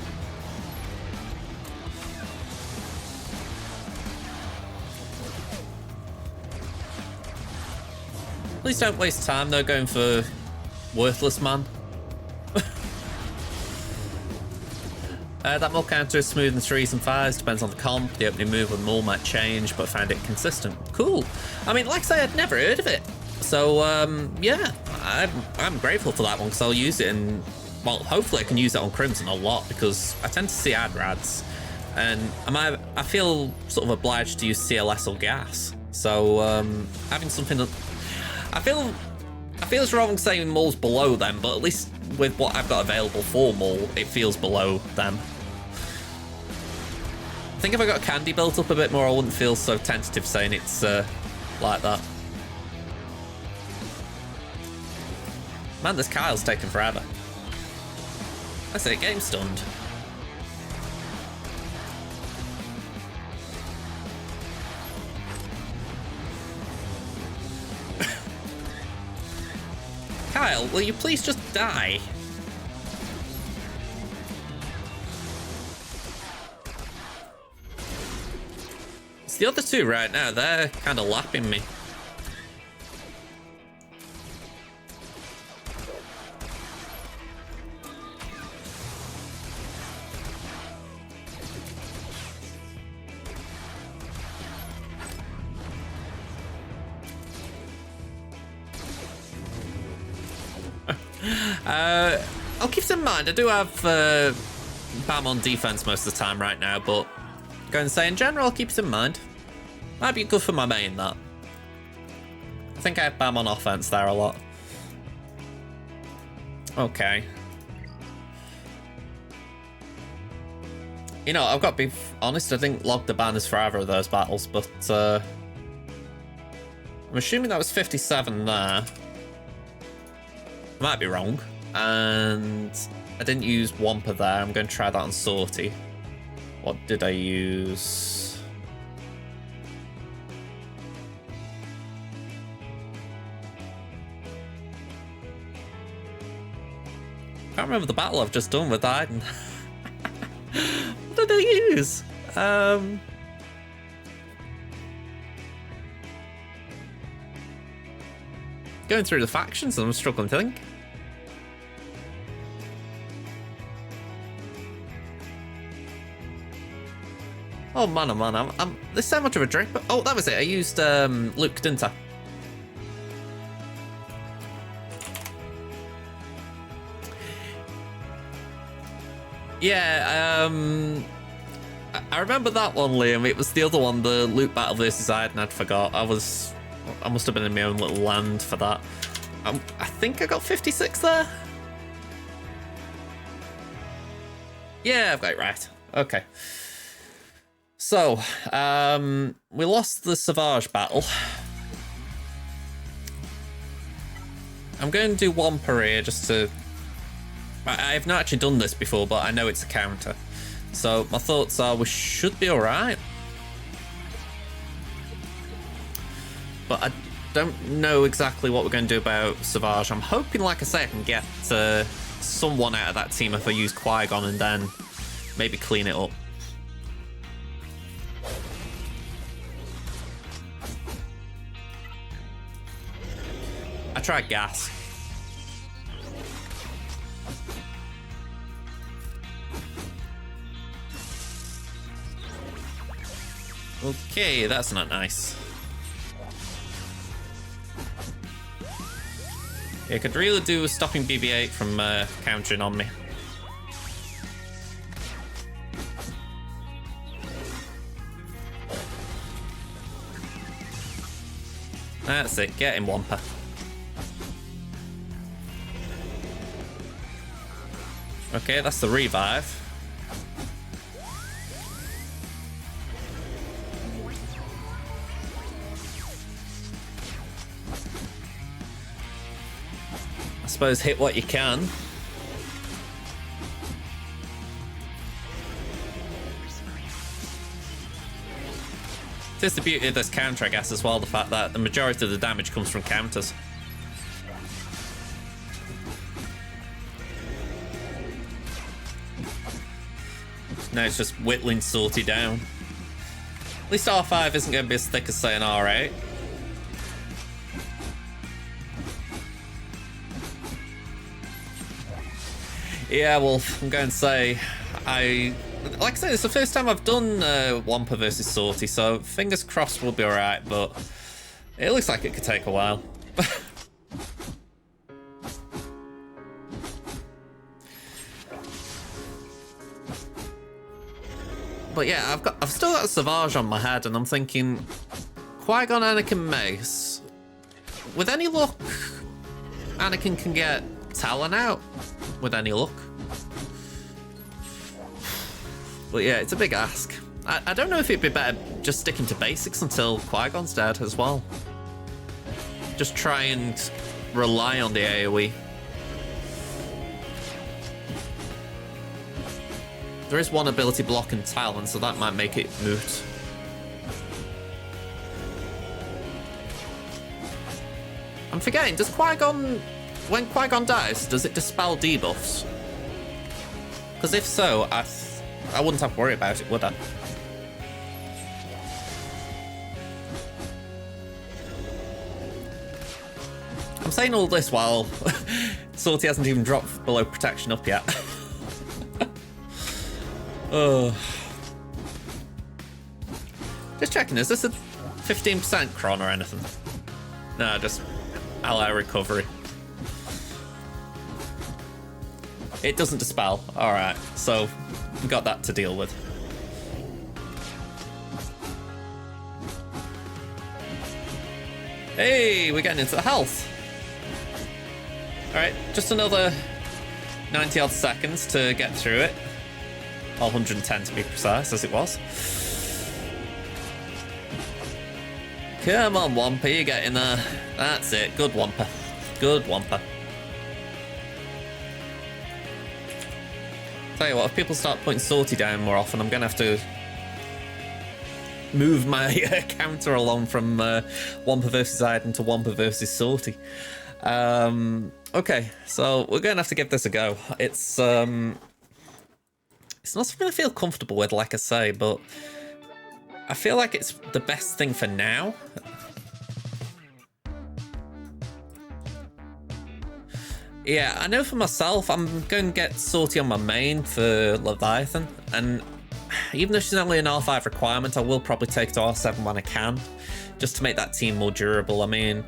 Please don't waste time though going for worthless man. That mill counter is smooth in 3s and 5s, depends on the comp. The opening move with Maul might change, but found it consistent. Cool. I mean, like I say, I'd never heard of it. So, yeah, I'm grateful for that one because I'll use it and, well, hopefully I can use it on Crimson a lot because I tend to see ad rads and I feel sort of obliged to use CLS or gas. So, having something that I feel it's wrong saying Maul's below them, but at least with what I've got available for Maul, it feels below them. I think if I got Candy built up a bit more, I wouldn't feel so tentative saying it's like that. Man, this Kyle's taking forever. That's it, game stunned. Kyle, will you please just die? It's the other two right now, they're kind of lapping me. I'll keep this in mind. I do have Bam on defense most of the time right now, but going to say in general, I'll keep it in mind. Might be good for my main, that. I think I have Bam on offense there a lot. Okay. You know, I've got to be honest, I didn't log the banners for either of those battles, but I'm assuming that was 57 there. I might be wrong. And I didn't use Wampa there. I'm going to try that on Sortie. What did I use? I can't remember the battle I've just done with Iden. What did I use? Going through the factions and I'm struggling to think. Oh man, there's so much of a drink. Oh, that was it. I used Luke, didn't I? Yeah, I remember that one, Liam. It was the other one, the Luke battle versus Iden. I'd forgot. I must have been in my own little land for that. I think I got 56 there. Yeah, I've got it right. Okay. So, we lost the SWGOH battle. I'm going to do one per here just to... I've not actually done this before, but I know it's a counter. So my thoughts are we should be alright. But I don't know exactly what we're going to do about SWGOH. I'm hoping, like I say, I can get someone out of that team if I use Qui-Gon and then maybe clean it up. I tried gas. Okay, that's not nice. Yeah, could really do with stopping BB-8 from countering on me. That's it, get him, Wampa. Okay, that's the revive. I suppose hit what you can. It's the beauty of this counter, I guess, as well, the fact that the majority of the damage comes from counters. Now it's just whittling Salty down. At least R5 isn't going to be as thick as, say, an R8. Yeah, well, I'm going to say, like I said, it's the first time I've done Wampa versus Salty, so fingers crossed we'll be alright, but it looks like it could take a while. But yeah, I've still got SWGOH on my head, and I'm thinking, Qui-Gon, Anakin, Mace. With any luck, Anakin can get Talon out. With any luck. But yeah, it's a big ask. I don't know if it'd be better just sticking to basics until Qui-Gon's dead as well. Just try and rely on the AoE. There is one ability block in Talon, so that might make it moot. I'm forgetting, does Qui-Gon... When Qui-Gon dies, does it dispel debuffs? Because if so, I wouldn't have to worry about it, would I? I'm saying all this while Salty hasn't even dropped below protection up yet. Oh. Just checking, is this a 15% cron or anything? No, just ally recovery. It doesn't dispel. Alright, so we got that to deal with. Hey, we're getting into the health. Alright, just another 90 odd seconds to get through it. 110 to be precise, as it was. Come on, Wampa, you're getting there. That's it. Good Wampa. Good Wampa. Tell you what, if people start putting Salty down more often, I'm gonna have to move my counter along from Wampa versus Iden to Wampa versus Salty. Okay, so we're gonna have to give this a go. It's not something I feel comfortable with, like I say, but I feel like it's the best thing for now. Yeah, I know for myself, I'm going to get Salty on my main for Leviathan, and even though she's only an R5 requirement, I will probably take it to R7 when I can, just to make that team more durable. I mean,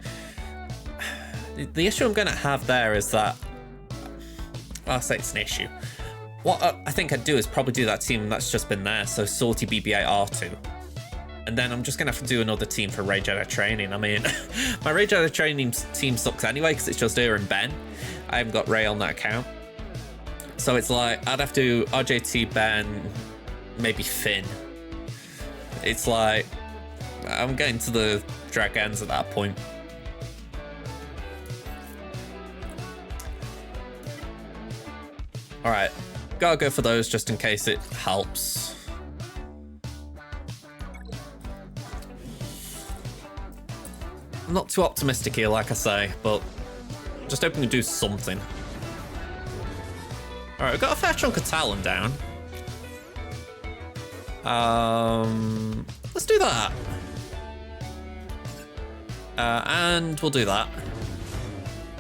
the issue I'm going to have there is that, well, I'll say it's an issue. What I think I'd do is probably do that team that's just been there, so Salty, BB-8, R2. And then I'm just going to have to do another team for Rey Jedi training. I mean, my Rey Jedi training team sucks anyway, because it's just her and Ben. I haven't got Rey on that account. So it's like, I'd have to RJT Ben, maybe Finn. It's like, I'm getting to the dragons at that point. Alright, gotta go for those just in case it helps. I'm not too optimistic here, like I say, but just hoping to do something. Alright, we've got a fair chunk of Talon down. Let's do that. And we'll do that.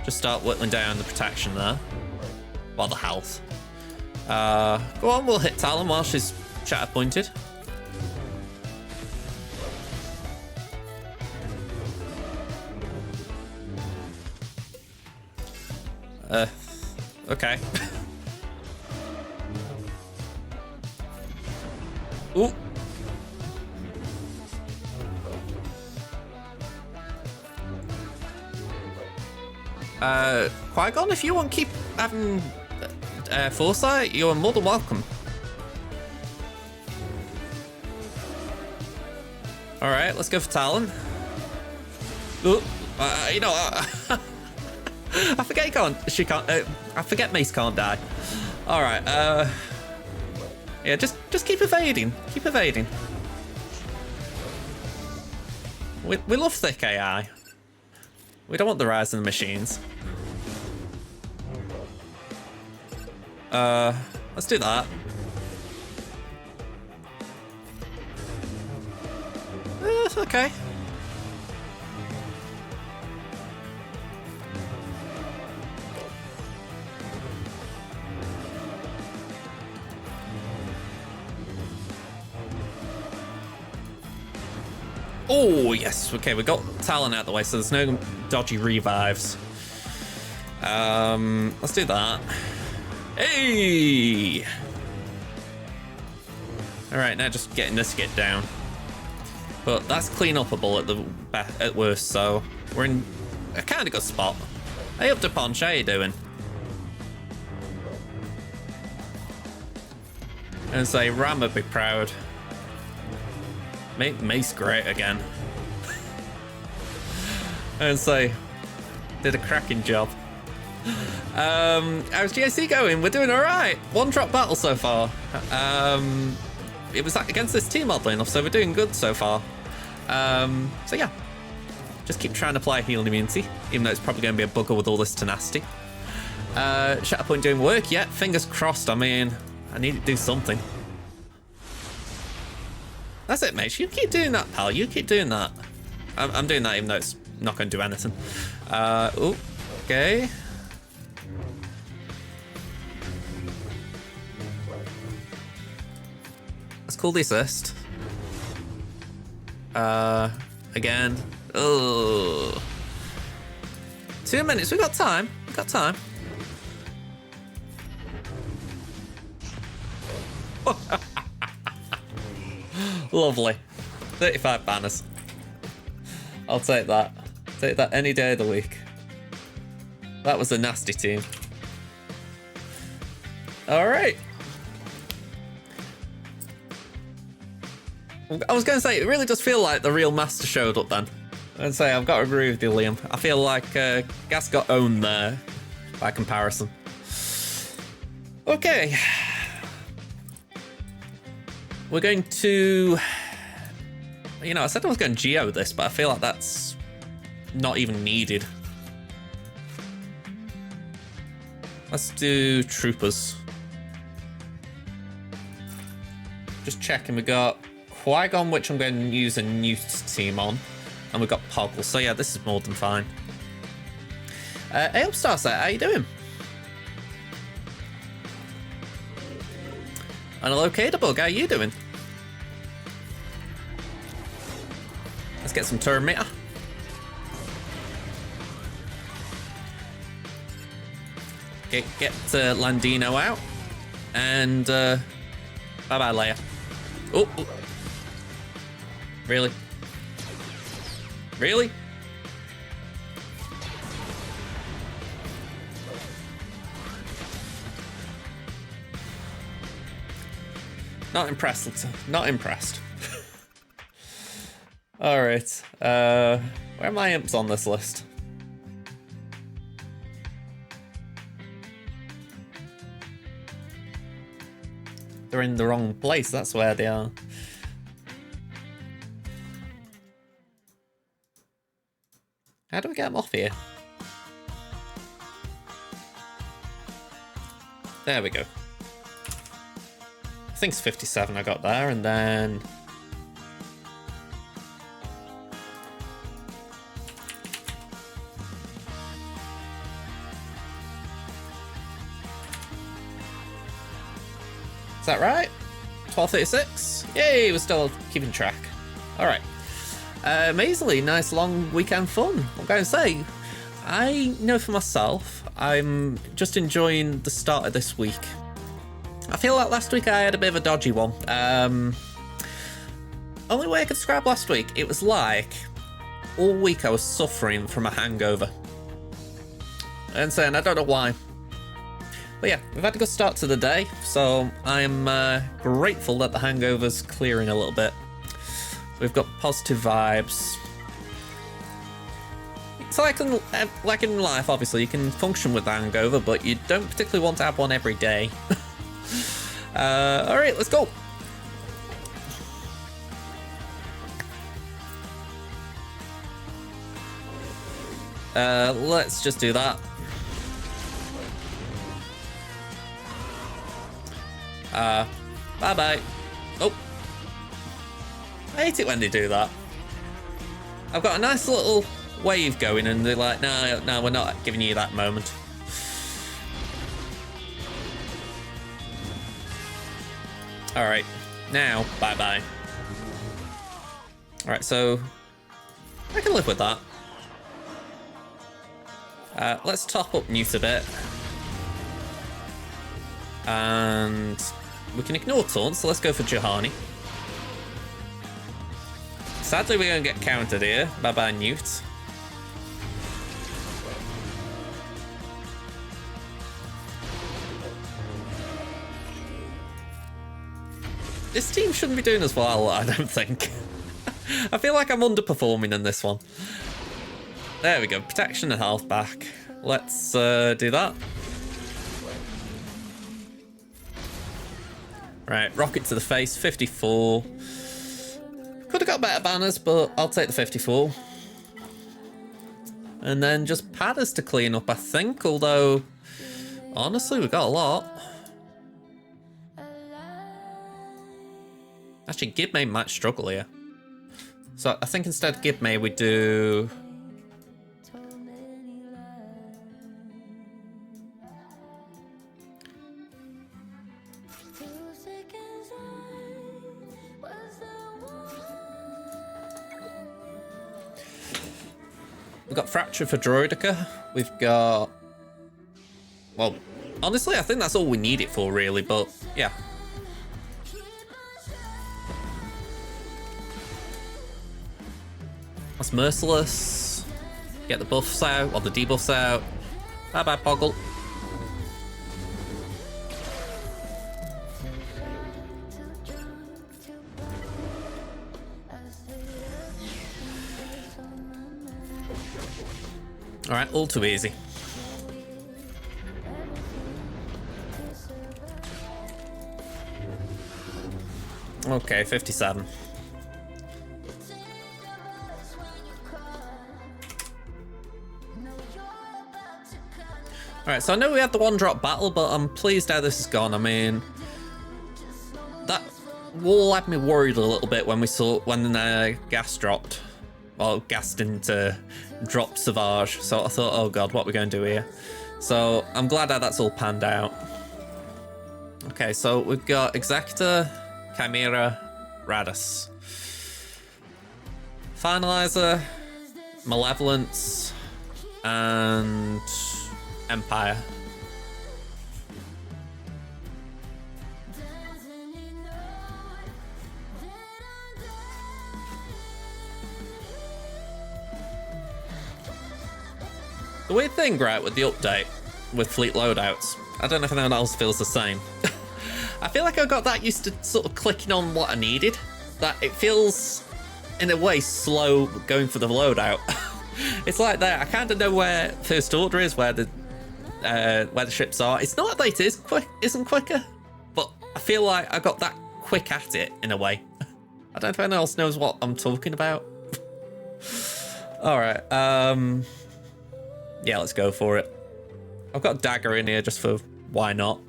Just start whittling down the protection there. Well, the health. Go on, we'll hit Talon while she's shatter pointed. Okay. Ooh. Qui-Gon, if you want to keep having foresight, you're more than welcome. Alright, let's go for Talon. Ooh, you know, I forget she can't, I forget Mace can't die. Alright, yeah, just keep evading. Keep evading. We love thick AI. We don't want the rise of the machines. Let's do that. Okay. Oh, yes. Okay, we got Talon out the way, so there's no dodgy revives. Let's do that. Hey! Alright, now just getting this get down. But that's clean upable at worst, so we're in a kind of good spot. Hey up to Ponch, how you doing? And say Ram would be proud. Mace great again. And say did a cracking job. How's GAC going? We're doing alright. 1 drop battle so far. It was against this team oddly enough, so we're doing good so far. So yeah. Just keep trying to apply healing immunity, even though it's probably going to be a bugger with all this tenacity. Shatterpoint doing work? Yeah, fingers crossed. I mean, I need to do something. That's it, mate. You keep doing that, pal. You keep doing that. I'm doing that even though it's not going to do anything. Oh, okay. Let's call the assist. Again. Oh. 2 minutes. We got time. We got time. Lovely. 35 banners. I'll take that. Take that any day of the week. That was a nasty team. All right. I was going to say, it really does feel like the real master showed up then. I'd say, I've got to agree with you, Liam. I feel like GAC got owned there by comparison. Okay. We're going to... You know, I said I was going to Geo this, but I feel like that's not even needed. Let's do Troopers. Just checking, we got Qui-Gon, which I'm going to use a new team on. And we've got Poggle, so yeah, this is more than fine. Hey up, Starset, how you doing? And hello, Cadabug, how you doing? Let's get some turn meter. Get Landino out. And bye-bye, Leia. Oh, oh. Really? Really? Not impressed. Not impressed. Alright. Where are my imps on this list? They're in the wrong place, that's where they are. How do we get them off here? There we go. I think it's 57 I got there, and then... Is that right? 12:36? Yay, we're still keeping track. Alright. Amazingly nice long weekend fun. I'm going to say, I know for myself, I'm just enjoying the start of this week. I feel like last week I had a bit of a dodgy one. Only way I could describe last week, it was like all week I was suffering from a hangover. And saying I don't know why. But yeah, we've had a good start to the day, so I'm grateful that the hangover's clearing a little bit. We've got positive vibes. It's like in life, obviously, you can function with the hangover, but you don't particularly want to have one every day. Alright, let's go. Let's just do that. Bye-bye. Oh. I hate it when they do that. I've got a nice little wave going and they're like, no, we're not giving you that moment. Alright, now, bye-bye. Alright, so I can live with that. Let's top up Newt a bit. And we can ignore taunt, so let's go for Juhani. Sadly, we're going to get countered here. Bye-bye, Newt. This team shouldn't be doing as well, I don't think. I feel like I'm underperforming in this one. There we go, protection and health back. Let's do that. Right, rocket to the face, 54. Could have got better banners, but I'll take the 54. And then just padders to clean up, I think, although, honestly, we've got a lot. Actually, Gibmay might struggle here. So I think instead of Gibmay, we do... We've got Fracture for Droidica. We've got... Well, honestly, I think that's all we need it for, really, but yeah. That's Merciless. Get the buffs out, or the debuffs out. Bye-bye, Poggle. Alright, all too easy. Okay, 57. Alright, so I know we had the one-drop battle, but I'm pleased how this has gone. I mean, that wall had me worried a little bit when the gas dropped. Well, gas didn't drop Savage, so I thought, oh god, what are we going to do here? So I'm glad how that's all panned out. Okay, so we've got Executor, Chimera, Radis. Finalizer, Malevolence, and Empire. The weird thing, right, with the update with fleet loadouts, I don't know if anyone else feels the same. I feel like I got that used to sort of clicking on what I needed. That it feels, in a way, slow going for the loadout. It's like that. I kind of know where First Order is, where the ships are. It's not that it isn't quicker, but I feel like I got that quick at it in a way. I don't know if anyone else knows what I'm talking about. All right. Yeah, let's go for it. I've got a dagger in here just for why not.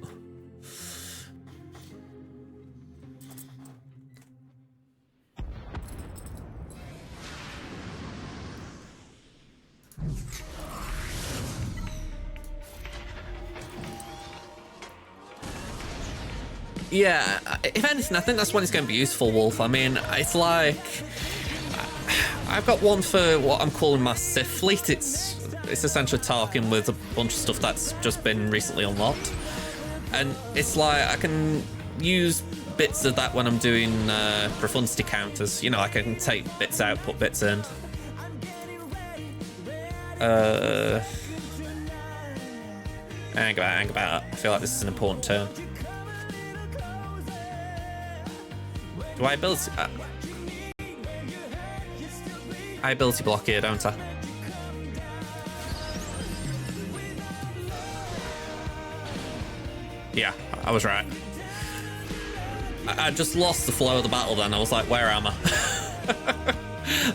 Yeah, if anything, I think that's when it's going to be useful, Wolf. I mean, it's like... I've got one for what I'm calling my Sith fleet. It's essentially Tarkin with a bunch of stuff that's just been recently unlocked. And it's like I can use bits of that when I'm doing profundity counters. You know, like I can take bits out, put bits in. Hang about. I feel like this is an important turn. Do I ability? I ability block here, don't I? Yeah, I was right. I just lost the flow of the battle then. I was like, where am I?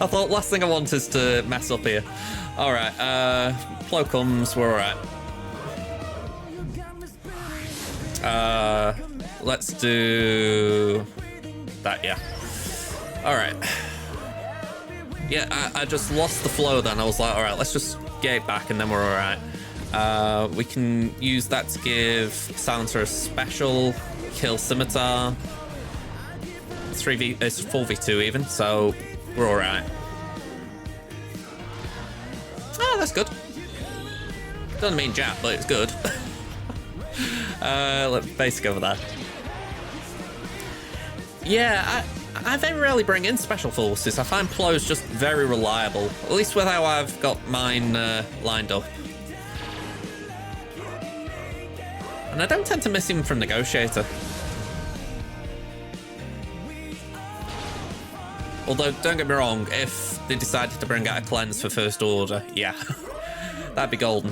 I thought last thing I want is to mess up here. All right, flow comes, we're all right. Let's do that, yeah. All right. Yeah, I just lost the flow then. I was like, all right, let's just get it back and then we're all right. We can use that to give Silencer a special, kill Scimitar. It's 4v2 even, so we're all right. Oh, that's good. Doesn't mean jack, but it's good. Let's basic over there. Yeah, I very rarely bring in special forces. I find Plo's just very reliable, at least with how I've got mine lined up. And I don't tend to miss him from Negotiator. Although, don't get me wrong, if they decided to bring out a cleanse for First Order, yeah, that'd be golden.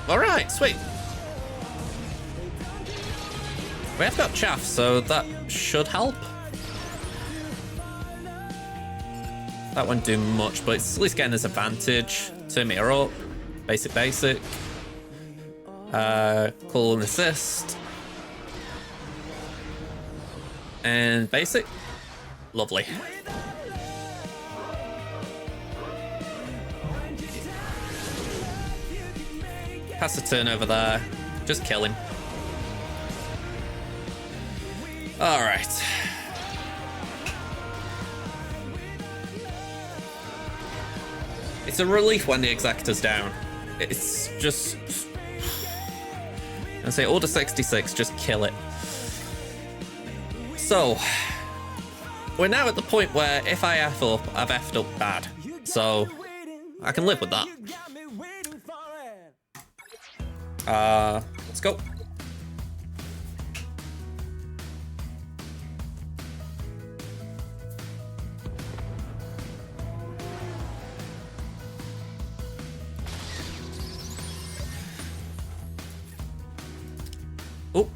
All right, sweet. We have got chaff, so that should help. That won't do much, but it's at least getting us advantage. Turn meter up. Basic. Call and assist. And basic. Lovely. Pass the turn over there. Just kill him. All right. It's a relief when the Executor's down. It's just... I say Order 66, just kill it. So, we're now at the point where if I F up, I've F'd up bad. So, I can live with that. Let's go. Oh,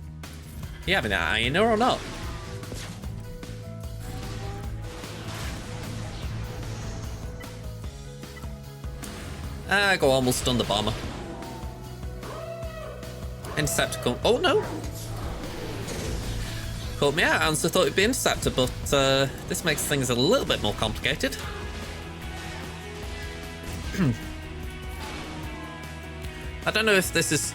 you having that iron or not? Go on, we'll stun the bomber. Interceptor come. Oh no! Caught me out. I honestly thought it'd be Interceptor, but this makes things a little bit more complicated. I don't know if this is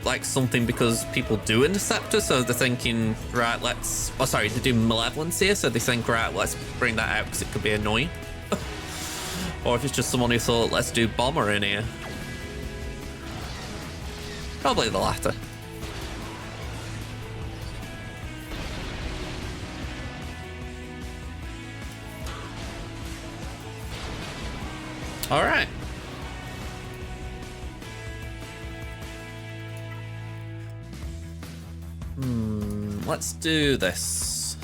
like something because people do Interceptor, so they're thinking, right, let's... Oh, sorry, they do Malevolence here, so they think, right, let's bring that out because it could be annoying. Or if it's just someone who thought, let's do Bomber in here. Probably the latter. All right. Let's do this.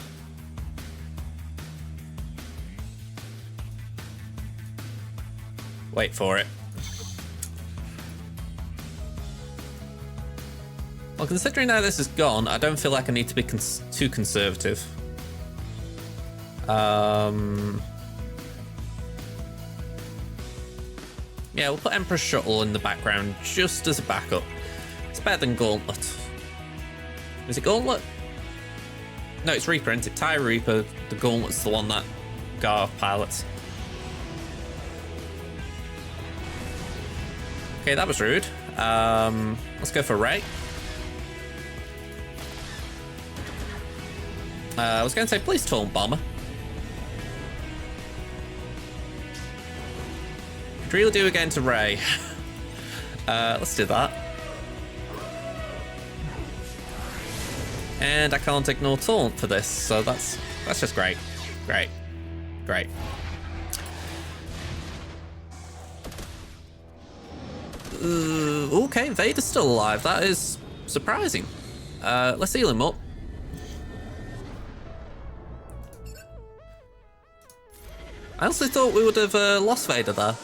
Wait for it. Well, considering how this is gone, I don't feel like I need to be too conservative. Yeah, we'll put Emperor's Shuttle in the background just as a backup. It's better than Gauntlet. Is it Gauntlet? No, it's Reaper, isn't it? TIE Reaper, the Gauntlet's the one that GAC pilots. Okay, that was rude. Let's go for Ray. I was going to say, please taunt Bomber. Could really do again to Ray. Let's do that. And I can't ignore taunt for this, so that's just great. Great. Great. Okay, Vader's still alive. That is surprising. Let's heal him up. I also thought we would have lost Vader there.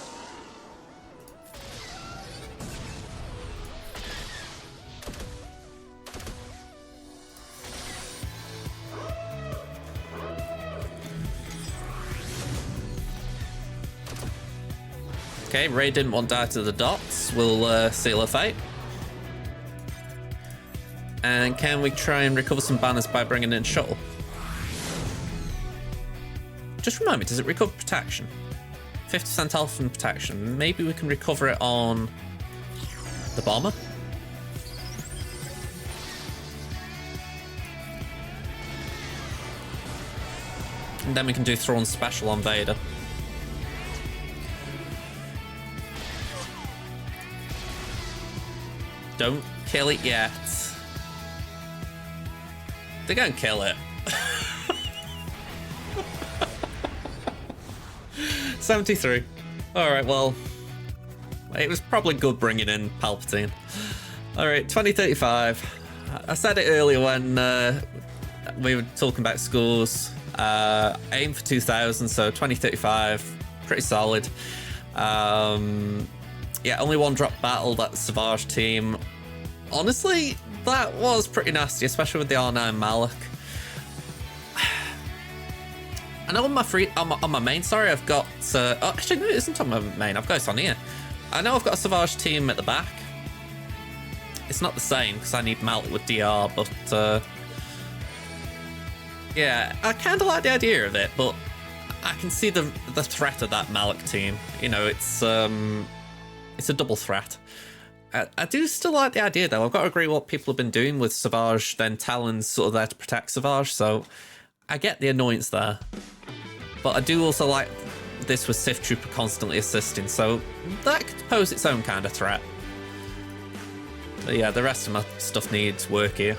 Okay, Ray didn't want to die to the dots. We'll seal her fate. And can we try and recover some banners by bringing in Shuttle? Just remind me, does it recover protection? 50% health and protection. Maybe we can recover it on the Bomber? And then we can do Thrawn Special on Vader. Don't kill it yet. They're gonna kill it. 73. Alright, well, it was probably good bringing in Palpatine. Alright, 2035. I said it earlier when we were talking about scores. Aim for 2000, so 2035, pretty solid. Yeah, only one drop battle, that SWGOH team. Honestly, that was pretty nasty, especially with the R9 Malak. I know on my main, sorry, I've got... oh, actually, no, it isn't on my main. I've got it on here. I know I've got a SWGOH team at the back. It's not the same, because I need Malak with DR, but... yeah, I kind of like the idea of it, but I can see the threat of that Malak team. You know, it's a double threat. I do still like the idea, though. I've got to agree what people have been doing with SWGOH, then Talon's sort of there to protect SWGOH, so I get the annoyance there. But I do also like this with Sith Trooper constantly assisting, so that could pose its own kind of threat. But yeah, the rest of my stuff needs work here.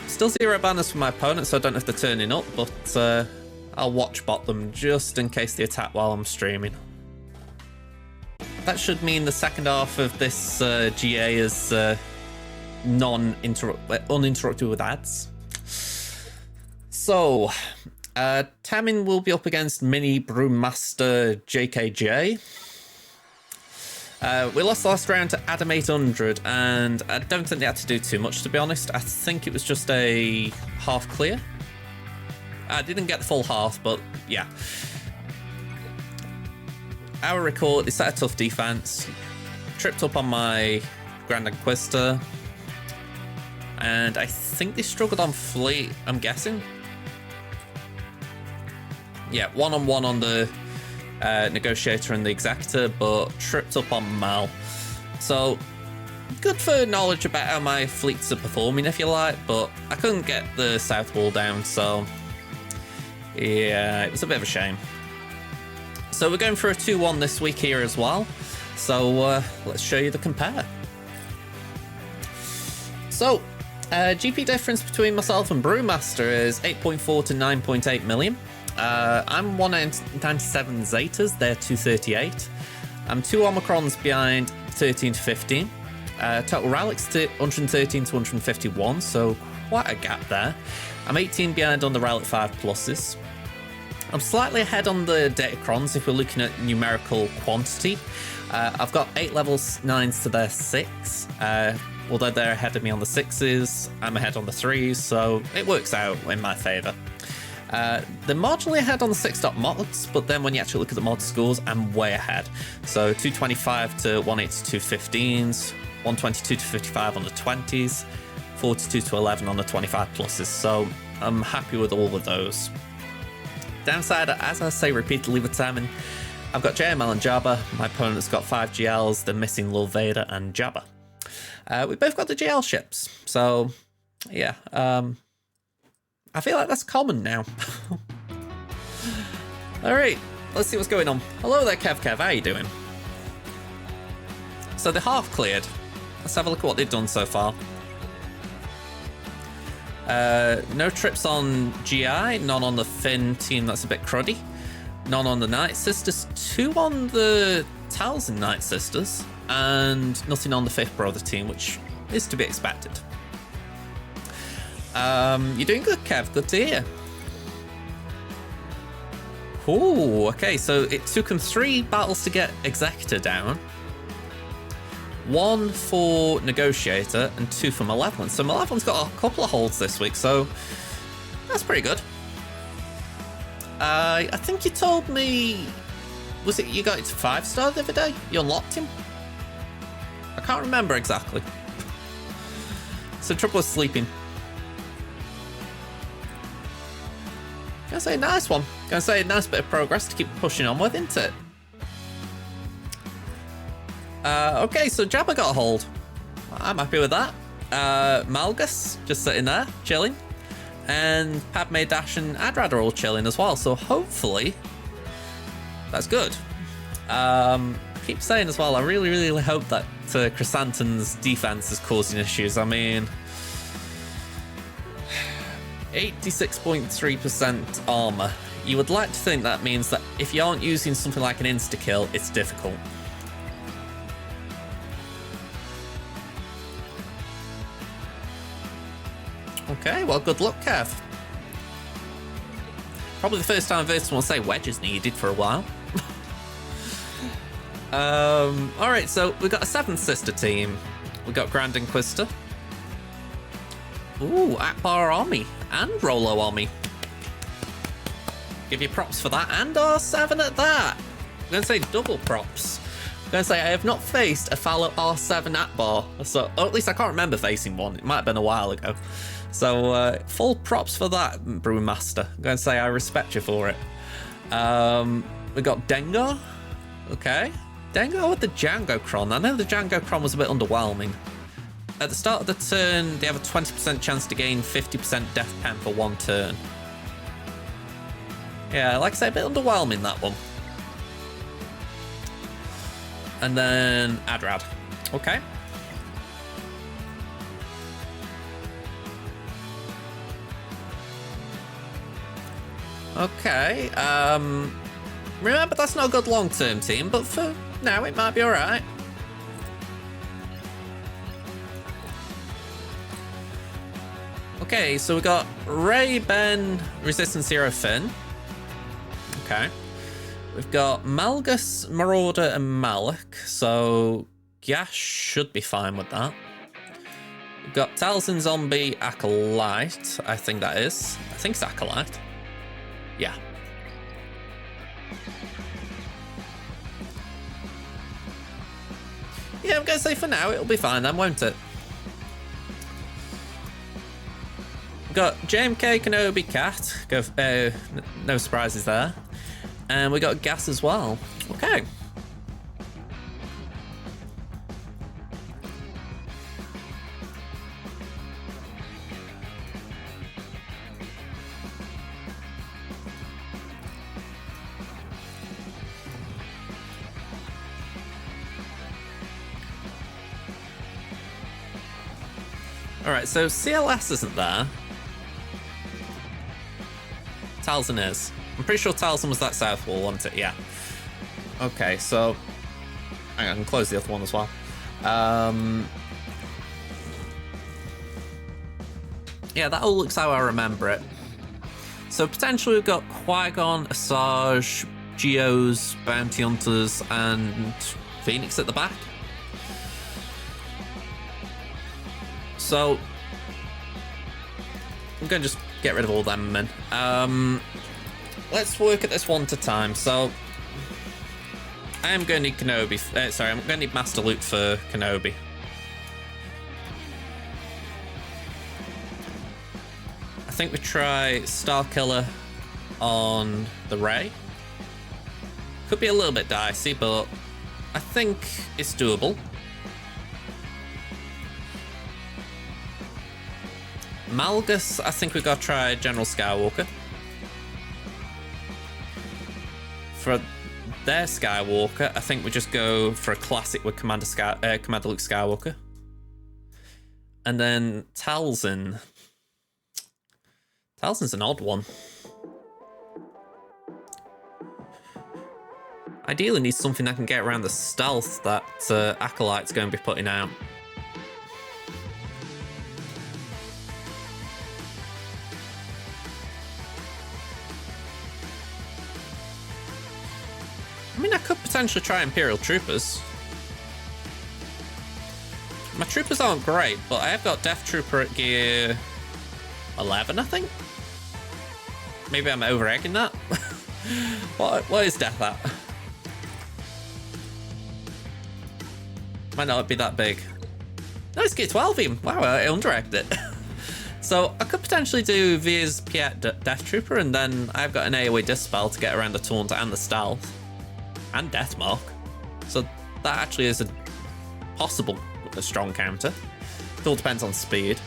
Still 0 banners for my opponent, so I don't know if they're turning up, but I'll watch bot them just in case they attack while I'm streaming. That should mean the second half of this GA is uninterrupted with ads. So, Temmin will be up against MINIBrewmasterjkj. We lost the last round to Adam 800, and I don't think they had to do too much, to be honest. I think it was just a half clear. I didn't get the full half, but yeah. Our record, they set a tough defense, tripped up on my Grand Inquisitor, and I think they struggled on fleet, I'm guessing. Yeah, one-on-one on the Negotiator and the Executor, but tripped up on Mal. So, good for knowledge about how my fleets are performing, if you like, but I couldn't get the South Wall down, so yeah, it was a bit of a shame. So we're going for a 2-1 this week here as well. So let's show you the compare. So, GP difference between myself and Brewmaster is 8.4 to 9.8 million. I'm 197 Zetas, they're 238. I'm 2 Omicrons behind 13 to 15. Total relics to 113 to 151, so quite a gap there. I'm 18 behind on the relic 5 pluses. I'm slightly ahead on the Datacrons if we're looking at numerical quantity. I've got 8 levels 9s to their 6. Although they're ahead of me on the 6s, I'm ahead on the 3s, so it works out in my favour. They're marginally ahead on the 6-dot mods, but then when you actually look at the mod scores, I'm way ahead. So 225 to 180 to 215s, 122 to 55 on the 20s, 42 to 11 on the 25 pluses, so I'm happy with all of those. Downside, as I say repeatedly with Temmin, I've got JML and Jabba, my opponent's got 5 GLs, they're missing Lil Vader and Jabba. We both got the GL ships, so yeah, I feel like that's common now. Alright, let's see what's going on. Hello there, Kev, how you doing? So they're half cleared. Let's have a look at what they've done so far. No trips on GI, none on the Finn team, that's a bit cruddy. None on the Night Sisters, 2 on the Talzin Night Sisters, and nothing on the Fifth Brother team, which is to be expected. You're doing good, Kev, good to hear. Ooh, okay, so it took him 3 battles to get Executor down. 1 for Negotiator and 2 for Malevolence. So Malevolence got a couple of holds this week, so that's pretty good. I think you told me, was it you got it to 5-star the other day? You unlocked him? I can't remember exactly. So trouble with sleeping. Gonna say nice one. Gonna say a nice bit of progress to keep pushing on with, isn't it? Okay, so Jabba got a hold. I'm happy with that. Malgus just sitting there, chilling. And Padme, Dash, and Adrad are all chilling as well, so hopefully that's good. I keep saying as well, I really, really hope that Chrysanthemum's defense is causing issues. I mean, 86.3% armor. You would like to think that means that if you aren't using something like an insta-kill, it's difficult. Okay, well, good luck, Kev. Probably the first time I've heard someone say wedge is needed for a while. Alright, so we've got a 7th sister team. We've got Grand Inquisitor. Ooh, Akbar Army and Rolo Army. Give you props for that, and R7 at that. I'm going to say double props. I'm going to say I have not faced a fallow R7 Akbar, so, or at least I can't remember facing one. It might have been a while ago. So, full props for that, Brewmaster. I'm going to say I respect you for it. We got Dengar. Okay. Dengar with the Django Cron. I know the Django Cron was a bit underwhelming. At the start of the turn, they have a 20% chance to gain 50% death pen for 1 turn. Yeah, like I say, a bit underwhelming, that one. And then Adrad. Okay. Okay, remember that's not a good long-term team, but for now it might be alright. Okay, so we got Ray, Ben, Resistance Zero, Finn. Okay. We've got Malgus, Marauder, and Malak, so Gash should be fine with that. We've got Talzin, Zombie, Acolyte, I think that is. I think it's Acolyte. Yeah. Yeah, I'm going to say for now it'll be fine then, won't it? Got JMK, Kenobi, Cat. No surprises there. And we got Gas as well. Okay. Alright, so CLS isn't there. Talzin is. I'm pretty sure Talzin was that south wall, wasn't it? Yeah. Okay, so hang on, I can close the other one as well. Yeah, that all looks how I remember it. So potentially we've got Qui-Gon, Asajj, Geos, Bounty Hunters, and Phoenix at the back. So I'm going to just get rid of all them men. Let's work at this one at a time. So I am going to need Kenobi. Sorry, I'm going to need Master Luke for Kenobi. I think we try Starkiller on the Rey. Could be a little bit dicey, but I think it's doable. Malgus, I think we got to try General Skywalker. For their Skywalker, I think we just go for a classic with Commander Luke Skywalker. And then Talzin. Talzin's an odd one. Ideally needs something that can get around the stealth that Acolyte's going to be putting out. I mean, I could potentially try Imperial Troopers. My troopers aren't great, but I have got Death Trooper at gear 11, I think? Maybe I'm over-egging that. What is Death at? Might not be that big. No, it's gear 12 even. Wow, I under-egged it. So I could potentially do Veer's Piet Death Trooper, and then I've got an AoE Dispel to get around the Taunt and the Stealth. And Deathmark. So that actually is a possible strong counter. It all depends on speed.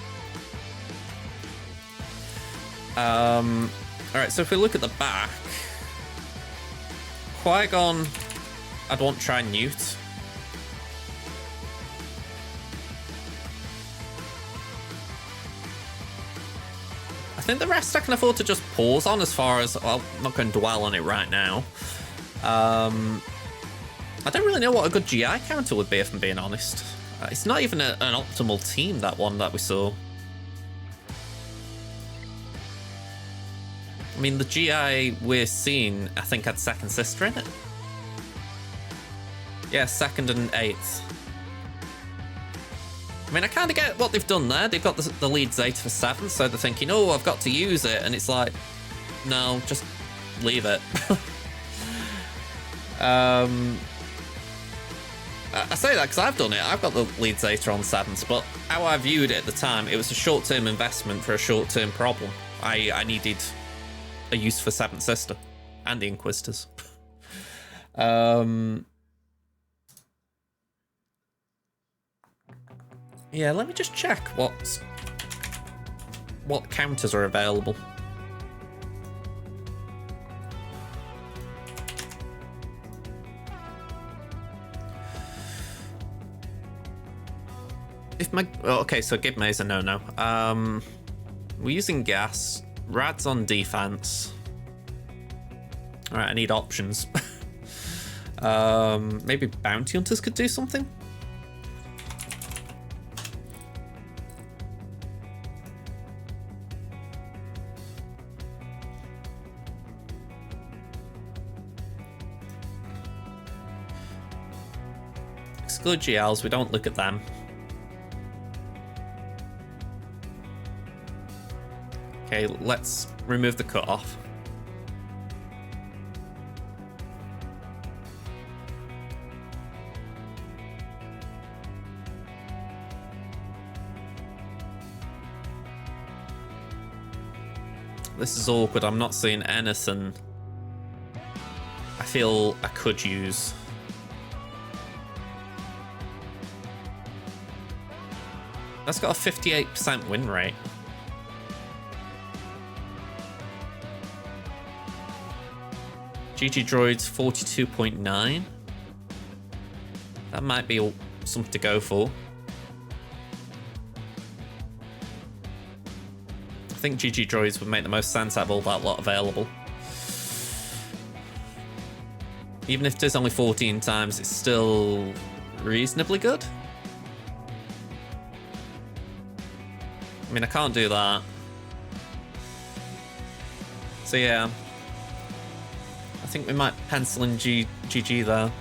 Alright, so if we look at the back, Qui-Gon, I'd want to try Newt. I think the rest I can afford to just pause on as far as, well, I'm not going to dwell on it right now. I don't really know what a good GI counter would be, if I'm being honest. It's not even an optimal team, that one that we saw. I mean, the GI we're seeing, I think, had second sister in it. Yeah, second and eighth. I mean, I kind of get what they've done there. They've got the lead Zeta for 7th, so they're thinking, oh, I've got to use it. And it's like, no, just leave it. I say that because I've done it. I've got the lead Zeta on 7th, but how I viewed it at the time, it was a short-term investment for a short-term problem. I needed a use for 7th Sister and the Inquisitors. Yeah, let me just check what counters are available. If my... okay, so Gibme is a no-no. We're using gas. Rad's on defense. Alright, I need options. Maybe Bounty Hunters could do something? Exclude GLs, we don't look at them. Okay, let's remove the cutoff. This is awkward. I'm not seeing anything I feel I could use. That's got a 58% win rate. GG Droids 42.9. That might be something to go for. I think GG Droids would make the most sense out of all that lot available. Even if it is only 14 times, it's still reasonably good. I mean, I can't do that. So yeah. I think we might pencil in GG there.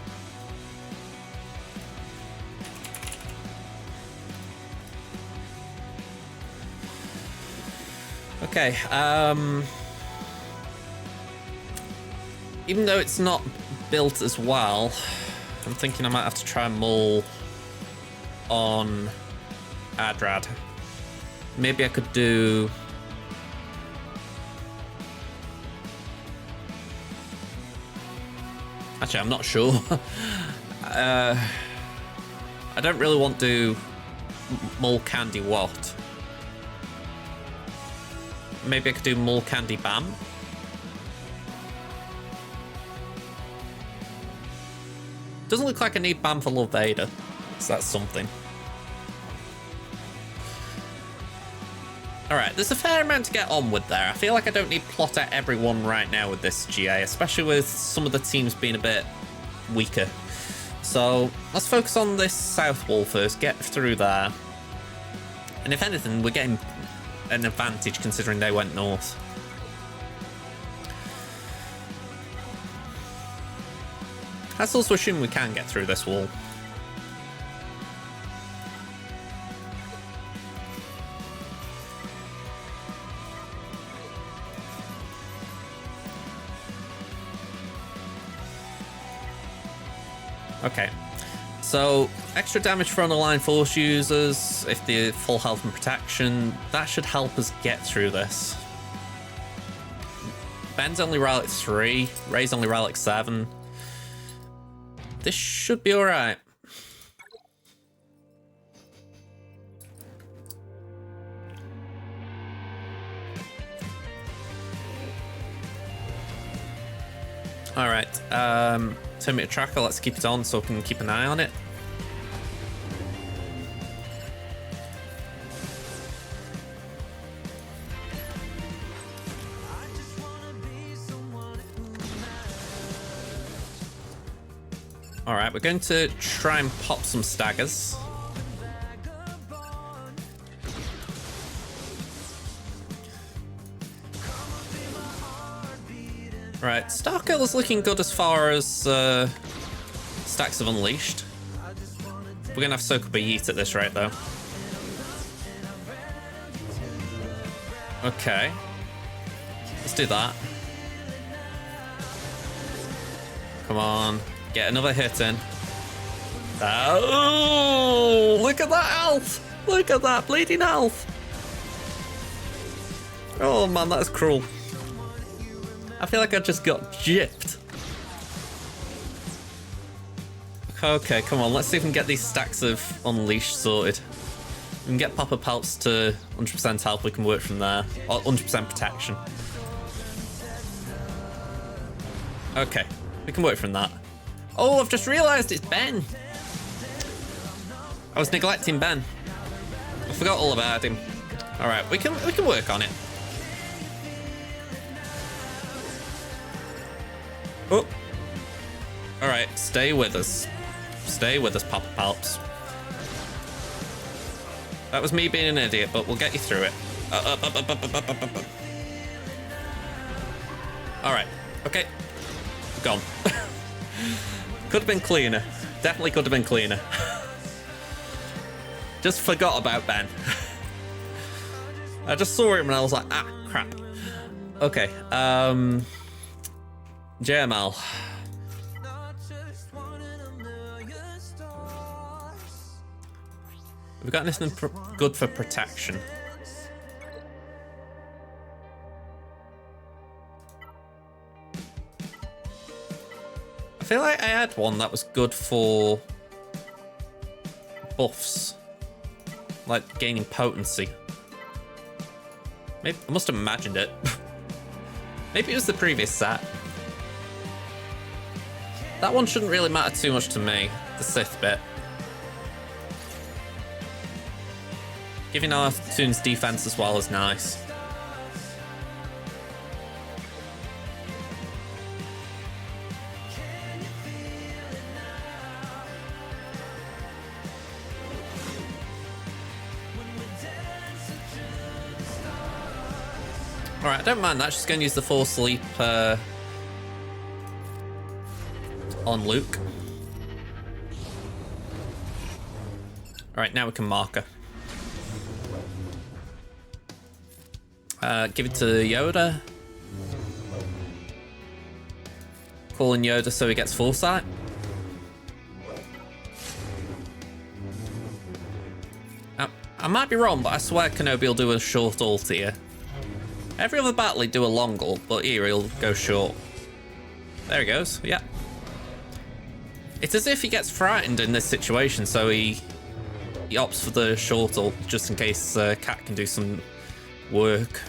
Okay, even though it's not built as well, I'm thinking I might have to try and mull on Adrad. Maybe I could do... Actually, I'm not sure. I don't really want to mull Candy what? Maybe I could do mull Candy Bam. Doesn't look like I need Bam for Love Vader, so that's something. Alright, there's a fair amount to get on with there. I feel like I don't need plot at everyone right now with this GA, especially with some of the teams being a bit weaker. So let's focus on this south wall first, get through there. And if anything, we're getting an advantage considering they went north. Let's also assume we can get through this wall. Okay, so extra damage for on-the-line force users, if they're full health and protection, that should help us get through this. Ben's only relic 3, Ray's only relic 7. This should be alright. Alright, Terminator Tracker, let's keep it on so we can keep an eye on it. Alright, we're going to try and pop some staggers. Right, Starkill is looking good as far as stacks of Unleashed. We're gonna have Sokuba Yeet at this rate though. Okay. Let's do that. Come on. Get another hit in. Oh, look at that health! Look at that bleeding health! Oh man, that's cruel. I feel like I just got gypped. Okay, come on, let's see if we can get these stacks of Unleashed sorted. We can get Papa Palps to 100% health, we can work from there. Or 100% protection. Okay, we can work from that. Oh, I've just realised it's Ben. I was neglecting Ben. I forgot all about him. Alright, we can work on it. Oh. Alright, stay with us. Stay with us, Papa Palps. That was me being an idiot, but we'll get you through it. Alright, okay. Gone. Could have been cleaner. Definitely could have been cleaner. Just forgot about Ben. I just saw him and I was like, ah, crap. Okay, JML. Have we got anything good for protection? I feel like I had one that was good for buffs, like gaining potency. Maybe I must have imagined it. Maybe it was the previous set. That one shouldn't really matter too much to me, the Sith bit. Giving our Toon's defense as well is nice. Alright, I don't mind that. She's going to use the Force Sleep on Luke. Alright, now we can mark her. Give it to Yoda. Call in Yoda so he gets foresight. I might be wrong, but I swear Kenobi will do a short ult here. Every other battle he'd do a long ult, but here he'll go short. There he goes, yeah. It's as if he gets frightened in this situation, so he opts for the short ult just in case Cat can do some work.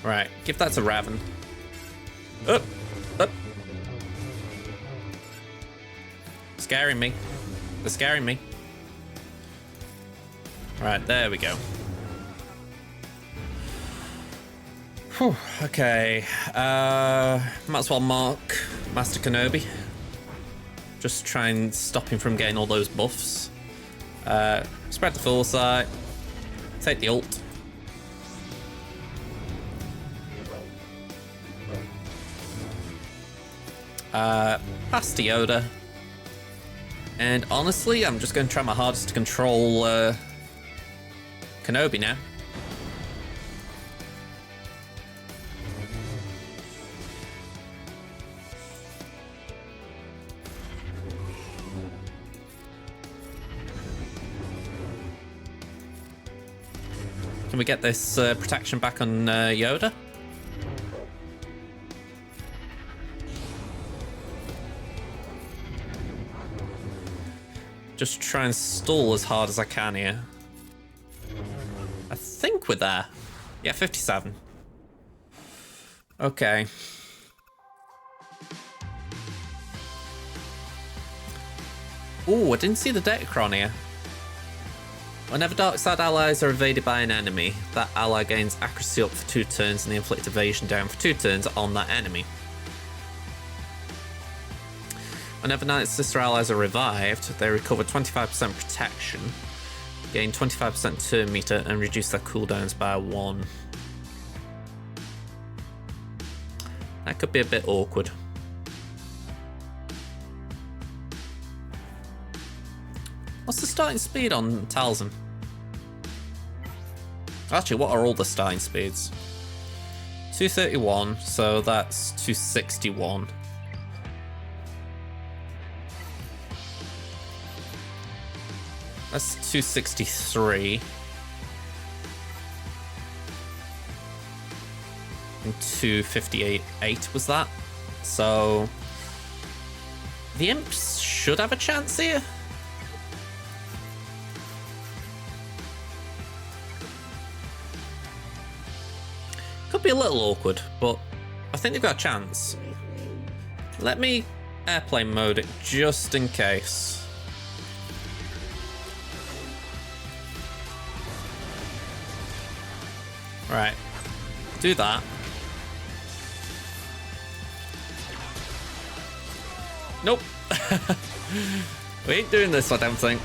Right, give that to Raven. Up, up. Scaring me. They're scaring me. Right, there we go. Whew, okay. Might as well mark Master Kenobi. Just try and stop him from getting all those buffs. Spread the foresight. Take the ult. Pass to Yoda. And honestly, I'm just going to try my hardest to control Kenobi now. Can we get this protection back on Yoda? Just try and stall as hard as I can here. I think we're there. Yeah, 57. Okay. Ooh, I didn't see the Datacron here. Whenever dark side allies are evaded by an enemy, that ally gains accuracy up for 2 turns and the inflict evasion down for 2 turns on that enemy. Whenever Night Sister allies are revived, they recover 25% protection, gain 25% turn meter, and reduce their cooldowns by 1. That could be a bit awkward. What's the starting speed on Talzin? Actually, what are all the starting speeds? 231, so that's 261. That's 263. And 258 was that. So the imps should have a chance here. Could be a little awkward, but I think they've got a chance. Let me airplane mode it just in case. Right, do that. Nope. We ain't doing this, I don't think.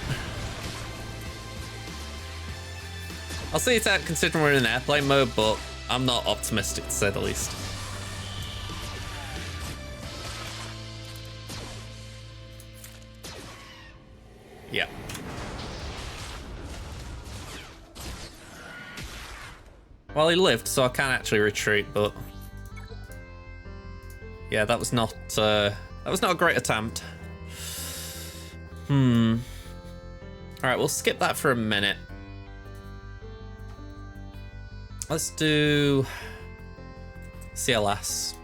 I'll see it out considering we're in airplane mode, but I'm not optimistic to say the least. Yeah. Well, he lived, so I can actually retreat, but yeah, that was not a great attempt. All right, we'll skip that for a minute. Let's do CLS.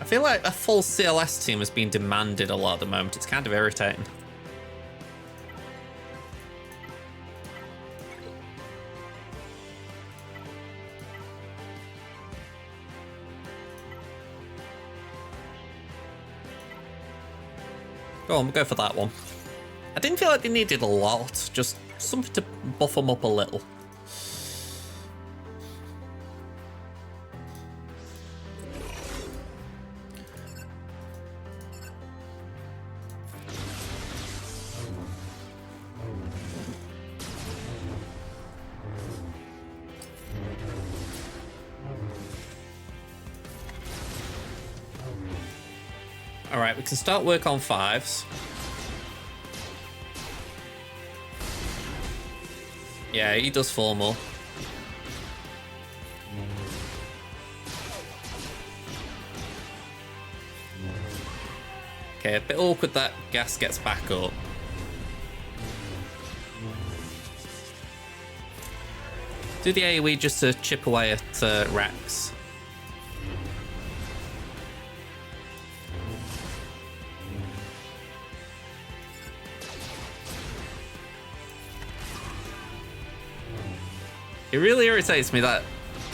I feel like a full CLS team has been demanded a lot at the moment. It's kind of irritating. Go on, we'll go for that one. I didn't feel like they needed a lot, just something to buff them up a little. Alright, we can start work on 5s. Yeah, he does 4 more. Okay, a bit awkward that Gas gets back up. Do the AoE just to chip away at Rex. It really irritates me that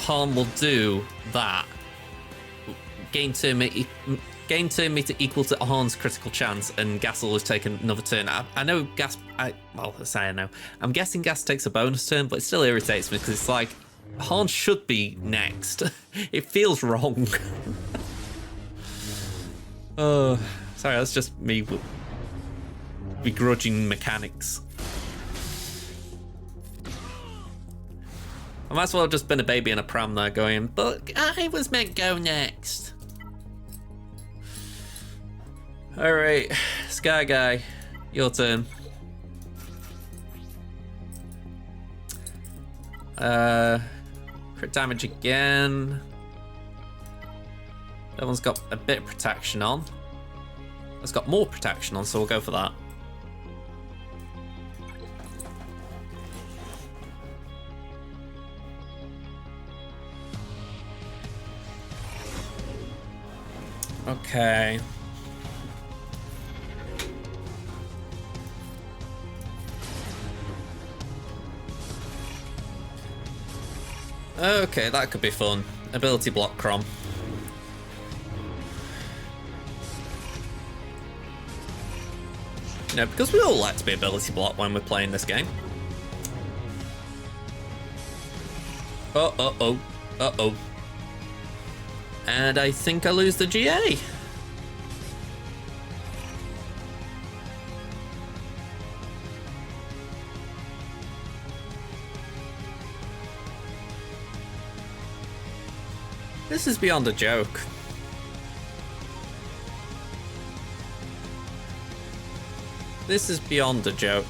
Palm will do that. Gain turn meter equal to Harn's critical chance, and Gas will have taken another turn. I know Gas. Well, let's say I know. I'm guessing Gas takes a bonus turn, but it still irritates me because it's like Harn should be next. It feels wrong. Oh, sorry, that's just me begrudging mechanics. I might as well have just been a baby in a pram there going, but I was meant go next. Alright, Sky Guy, your turn. Crit damage again. That one's got a bit of protection on. It's got more protection on, so we'll go for that. Okay. Okay, that could be fun. Ability block Crom. You know, because we all like to be ability block when we're playing this game. Uh-oh. And I think I lose the GA. This is beyond a joke. This is beyond a joke.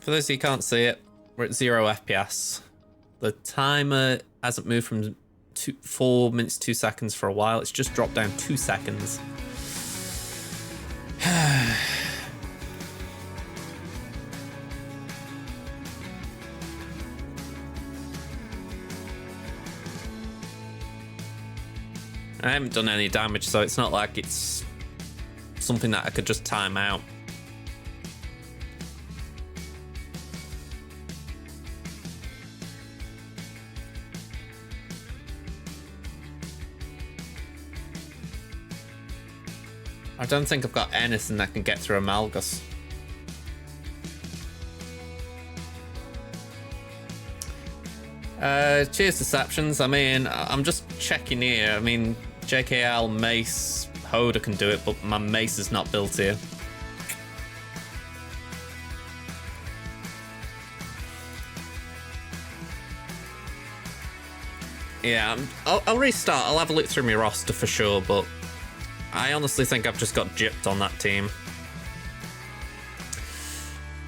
For those who can't see it, we're at 0 FPS. The timer hasn't moved from 4 minutes 2 seconds for a while. It's just dropped down 2 seconds. I haven't done any damage, so it's not like it's something that I could just time out. I don't think I've got anything that can get through Amalgus. Cheers, Deceptions. I mean, I'm just checking here. I mean, JKL, Mace, Hoda can do it, but my Mace is not built here. Yeah, I'll restart. I'll have a look through my roster for sure, but I honestly think I've just got gypped on that team.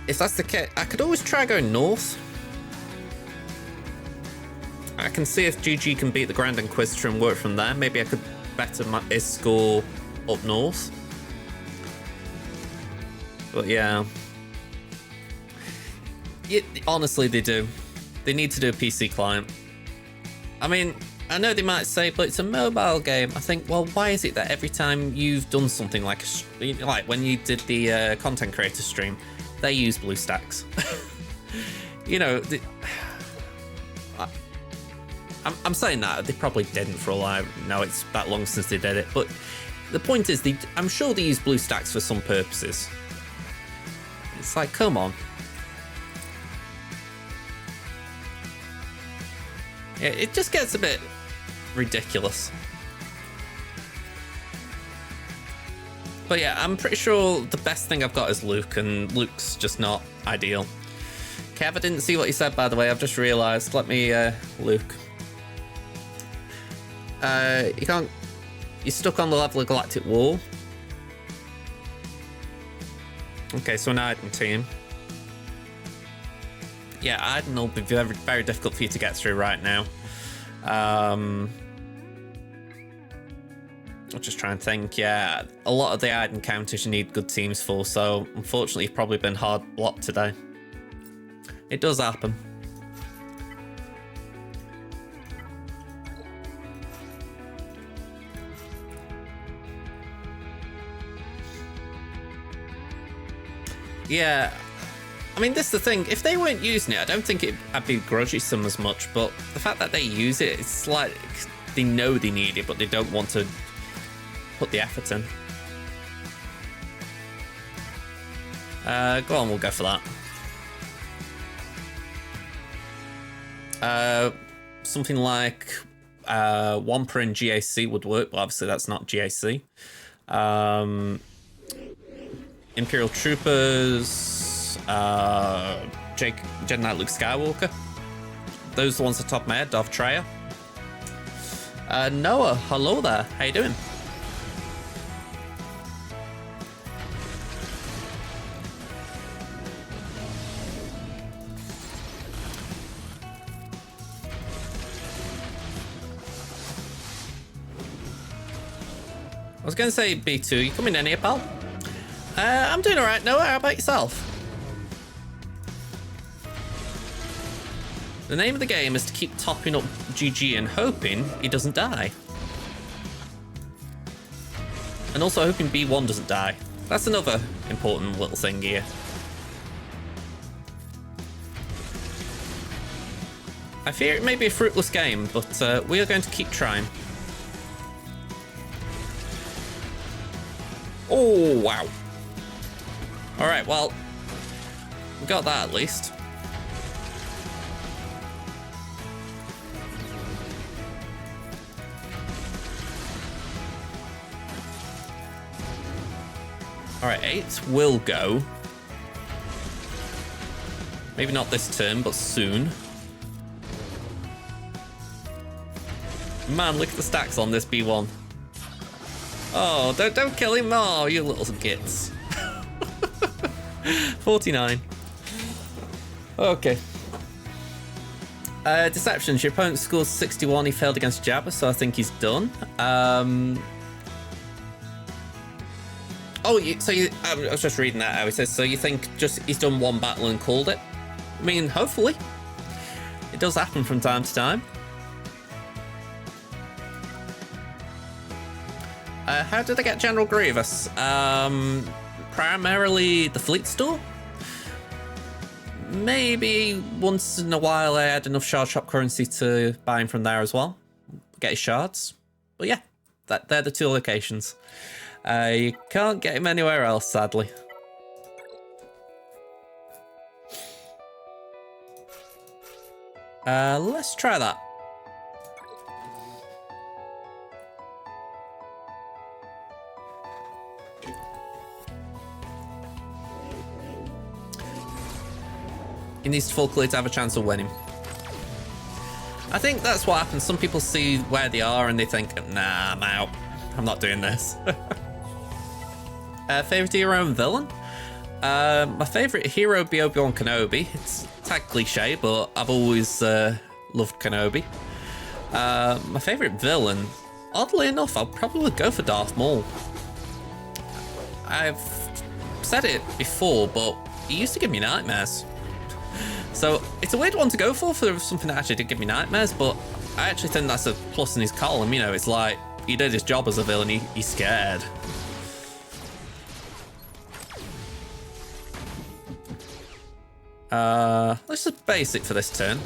If that's the case, I could always try going north. I can see if GG can beat the Grand Inquisitor and work from there. Maybe I could better his score up north. But yeah. Honestly, they do. They need to do a PC client. I mean, I know they might say, but it's a mobile game. I think, well, why is it that every time you've done something like when you did the content creator stream, they use BlueStacks? You know, I'm saying that they probably didn't for all I know. It's that long since they did it, but the point is, I'm sure they use BlueStacks for some purposes. It's like, come on. Yeah, it just gets a bit ridiculous. But yeah, I'm pretty sure the best thing I've got is Luke, and Luke's just not ideal. Kev, I didn't see what you said, by the way. I've just realised. Let me, Luke. You can't... You're stuck on the level of Galactic War. Okay, so an Iden team. Yeah, Iden will be very, very difficult for you to get through right now. I'll just try and think. Yeah, a lot of the Iden counters you need good teams for, so unfortunately you've probably been hard blocked today. It does happen. Yeah, I mean, this is the thing. If they weren't using it, I don't think I'd be grudgy some as much, but the fact that they use it, it's like they know they need it, but they don't want to put the effort in. Go on, we'll go for that. Something like Wampa and GAC would work, but obviously that's not GAC. Imperial Troopers, Jedi Knight Luke Skywalker. Those are the ones at the top of my head. Darth Treya. Noah, hello there. How you doing? I was going to say B2. You coming in here, pal? I'm doing alright, Noah. How about yourself? The name of the game is to keep topping up GG and hoping he doesn't die. And also hoping B1 doesn't die. That's another important little thing here. I fear it may be a fruitless game, but we are going to keep trying. Oh, wow. Alright, well, we got that at least. Alright, 8 will go. Maybe not this turn, but soon. Man, look at the stacks on this B1. Oh, don't kill him. Oh, you little gits. 49. Okay. Deceptions. Your opponent scores 61. He failed against Jabba, so I think he's done. I was just reading that out. It says, so you think just he's done one battle and called it? I mean, hopefully. It does happen from time to time. How did I get General Grievous? Primarily the fleet store. Maybe once in a while I had enough shard shop currency to buy him from there as well. Get his shards. But yeah, they're the two locations. You can't get him anywhere else, sadly. Let's try that. He needs to full clear to have a chance of winning. I think that's what happens. Some people see where they are and they think, nah, I'm out. I'm not doing this. Favorite hero and villain? My favorite hero would be Obi-Wan Kenobi. It's a tad cliche, but I've always loved Kenobi. My favorite villain, oddly enough, I'll probably go for Darth Maul. I've said it before, but he used to give me nightmares. So it's a weird one to go for something that actually did give me nightmares, but I actually think that's a plus in his column. You know, it's like he did his job as a villain. He's scared. Let's just basic for this turn.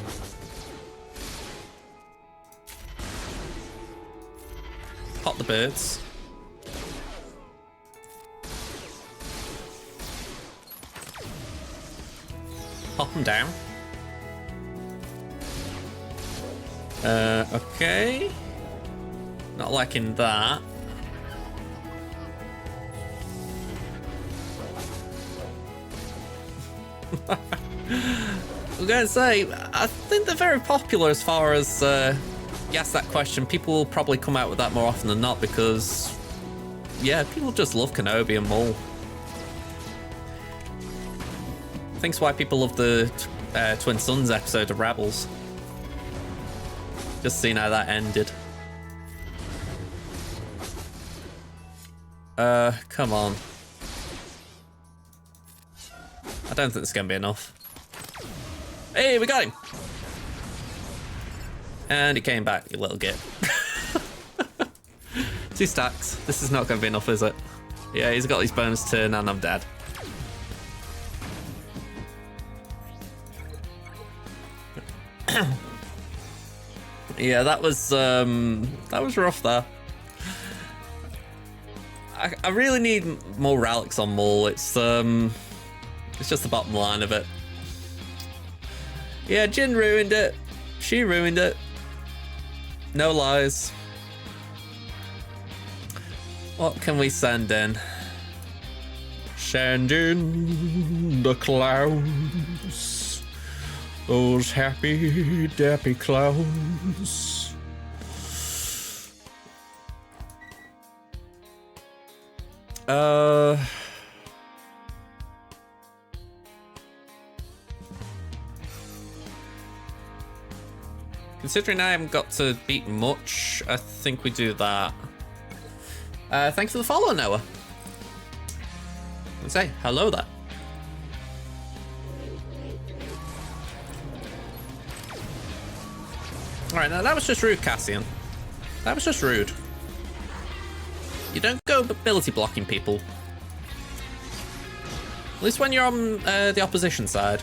Pop the birds. Pop them down. Okay. Not liking that. I'm going to say, I think they're very popular as far as you ask that question, people will probably come out with that more often than not because, yeah, people just love Kenobi and Maul. I think it's why people love the Twin Sons episode of Rebels. Just seeing how that ended. Come on. I don't think it's gonna be enough. Hey, we got him! And he came back, you little git. 2 stacks. This is not gonna be enough, is it? Yeah, he's got his bonus turn and I'm dead. Yeah, that was rough there. I really need more relics on Maul. It's just the bottom line of it. Yeah, Jin ruined it. She ruined it. No lies. What can we send in? Send in the clowns. Those happy, dappy clowns. Considering I haven't got to beat much, I think we do that. Thanks for the follow, Noah. Let's say hello there. Alright, now that was just rude, Cassian. That was just rude. You don't go ability blocking people. At least when you're on the opposition side.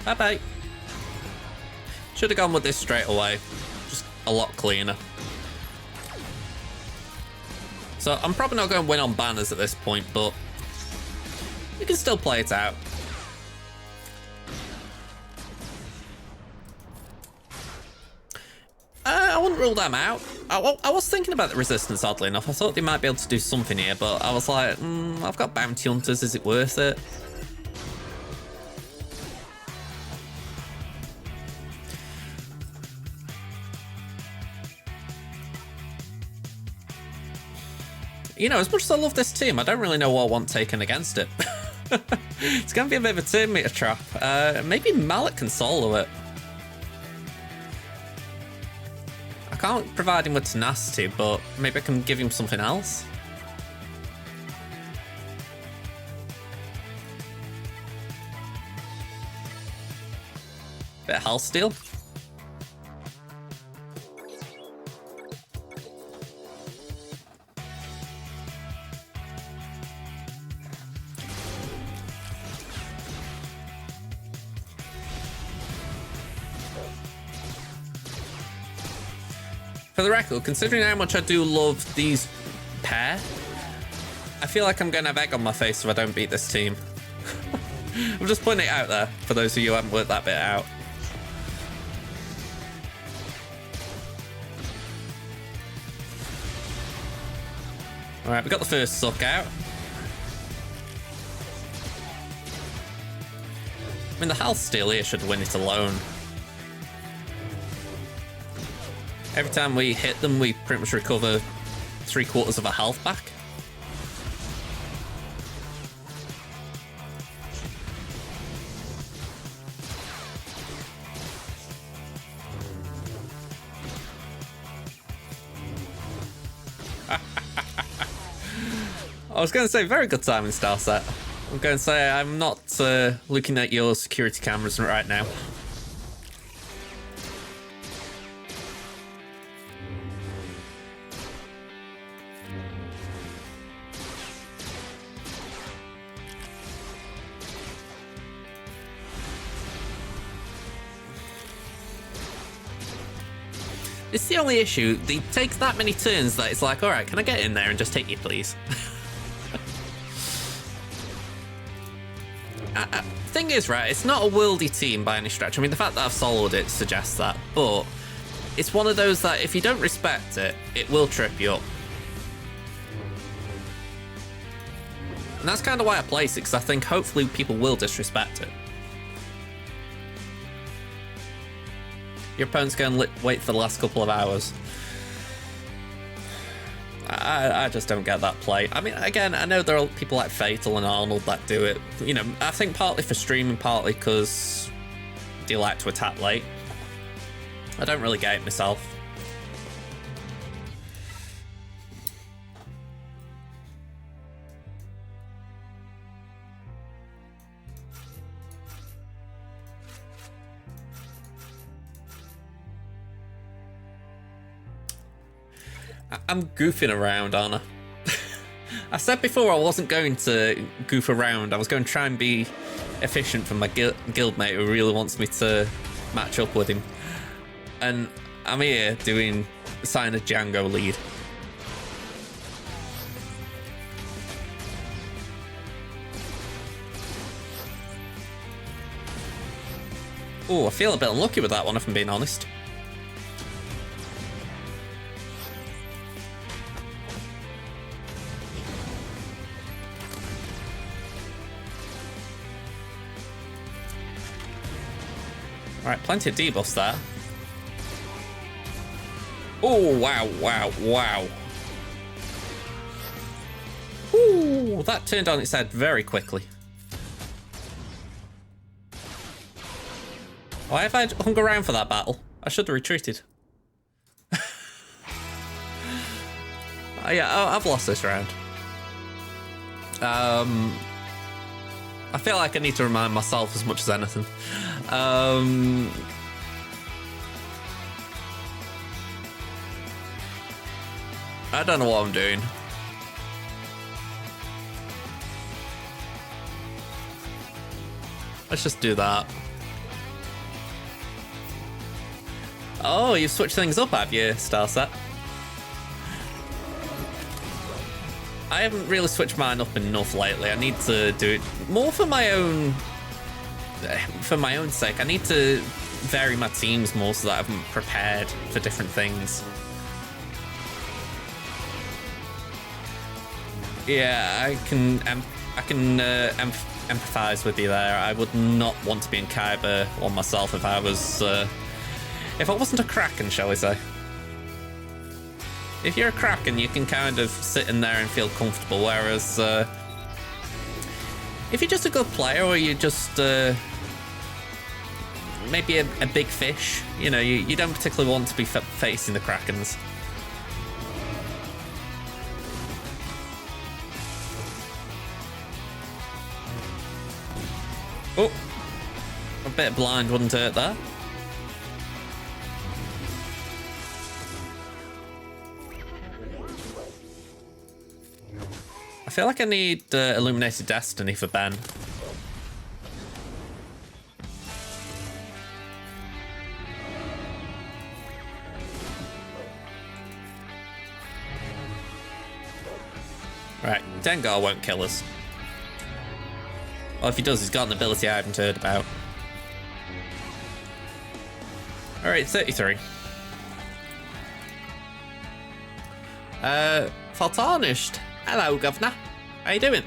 Bye-bye. Should have gone with this straight away. Just a lot cleaner. So I'm probably not going to win on banners at this point, but you can still play it out. I wouldn't rule them out. I was thinking about the resistance, oddly enough. I thought they might be able to do something here, but I was like, I've got bounty hunters, is it worth it? You know, as much as I love this team, I don't really know what I want taken against it. It's going to be a bit of a turn meter trap. Maybe Mallet can solo it. I can't provide him with tenacity, but maybe I can give him something else. Bit of health steal. For the record, considering how much I do love these pair, I feel like I'm going to have egg on my face if I don't beat this team. I'm just putting it out there for those of you who haven't worked that bit out. Alright, we got the first suck out. I mean, the health steal here should win it alone. Every time we hit them, we pretty much recover 3/4 of our health back. I was going to say, very good timing, Star Set. I'm going to say I'm not looking at your security cameras right now. It's the only issue. They take that many turns that it's like, all right, can I get in there and just take you, please? Thing is, right, it's not a worldy team by any stretch. I mean, the fact that I've soloed it suggests that, but it's one of those that if you don't respect it, it will trip you up. And that's kind of why I place it, because I think hopefully people will disrespect it. Your opponent's going to wait for the last couple of hours. I just don't get that play. I mean, again, I know there are people like Fatal and Arnold that do it. You know, I think partly for streaming, partly because they like to attack late. I don't really get it myself. I'm goofing around, aren't I? I said before I wasn't going to goof around. I was going to try and be efficient for my guildmate who really wants me to match up with him. And I'm here doing sign a Django lead. Oh, I feel a bit unlucky with that one, if I'm being honest. Alright, plenty of debuffs there. Oh, wow, wow, wow. Ooh, that turned on its head very quickly. Why have I hung around for that battle? I should have retreated. Yeah, I've lost this round. I feel like I need to remind myself as much as anything. I don't know what I'm doing. Let's just do that. Oh, you've switched things up, have you, Starset? I haven't really switched mine up enough lately. I need to do it more for my own sake. I need to vary my teams more so that I'm prepared for different things. Yeah, I can empathize with you there. I would not want to be in Kaiba on myself if I wasn't a Kraken, shall we say. If you're a Kraken, you can kind of sit in there and feel comfortable, whereas if you're just a good player or you're just maybe a big fish, you know, you don't particularly want to be facing the Krakens. Oh, a bit of blind wouldn't hurt there. I feel like I need Illuminated Destiny for Ben. Right, Dengar won't kill us. Well, if he does, he's got an ability I haven't heard about. Alright, 33. Fall Tarnished. Hello, Governor. How you doing?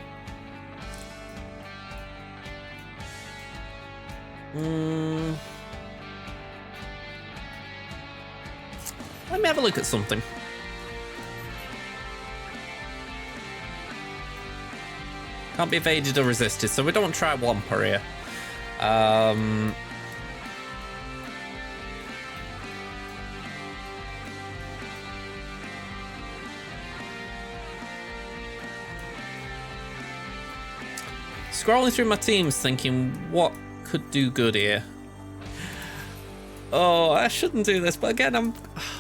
Let me have a look at something. Can't be evaded or resisted, so we don't want to try Wampa here. Scrolling through my teams thinking what could do good here. Oh, I shouldn't do this, but again,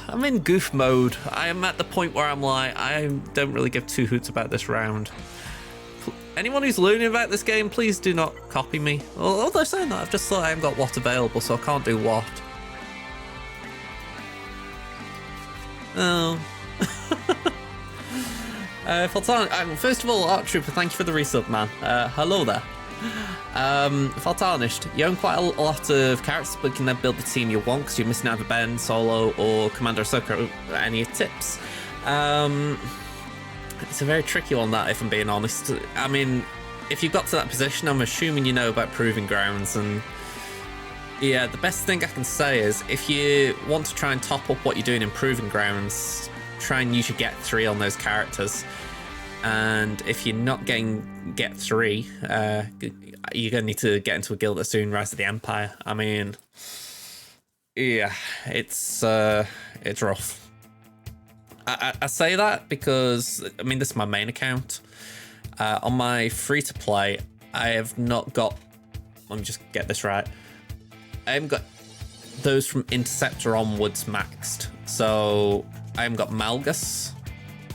I'm in goof mode. I am at the point where I'm like, I don't really give two hoots about this round. Anyone who's learning about this game, please do not copy me. Although saying that, I've just thought I haven't got what available, so I can't do what. Oh. First of all, Art Trooper, thank you for the resub, man. Hello there. Fall Tarnished, you own quite a lot of characters, but you can then build the team you want because you're missing either Ben, Solo, or Commander Ahsoka. Any tips? It's a very tricky one, that, if I'm being honest. I mean, if you got to that position, I'm assuming you know about Proving Grounds, and yeah, the best thing I can say is if you want to try and top up what you're doing in Proving Grounds, try and use your Get 3 on those characters. And if you're not getting Get 3, you're going to need to get into a guild that soon, Rise of the Empire. I mean, yeah, it's rough. I say that because, I mean, this is my main account. On my free-to-play, I have not got... Let me just get this right. I haven't got those from Interceptor onwards maxed. So, I haven't got Malgus.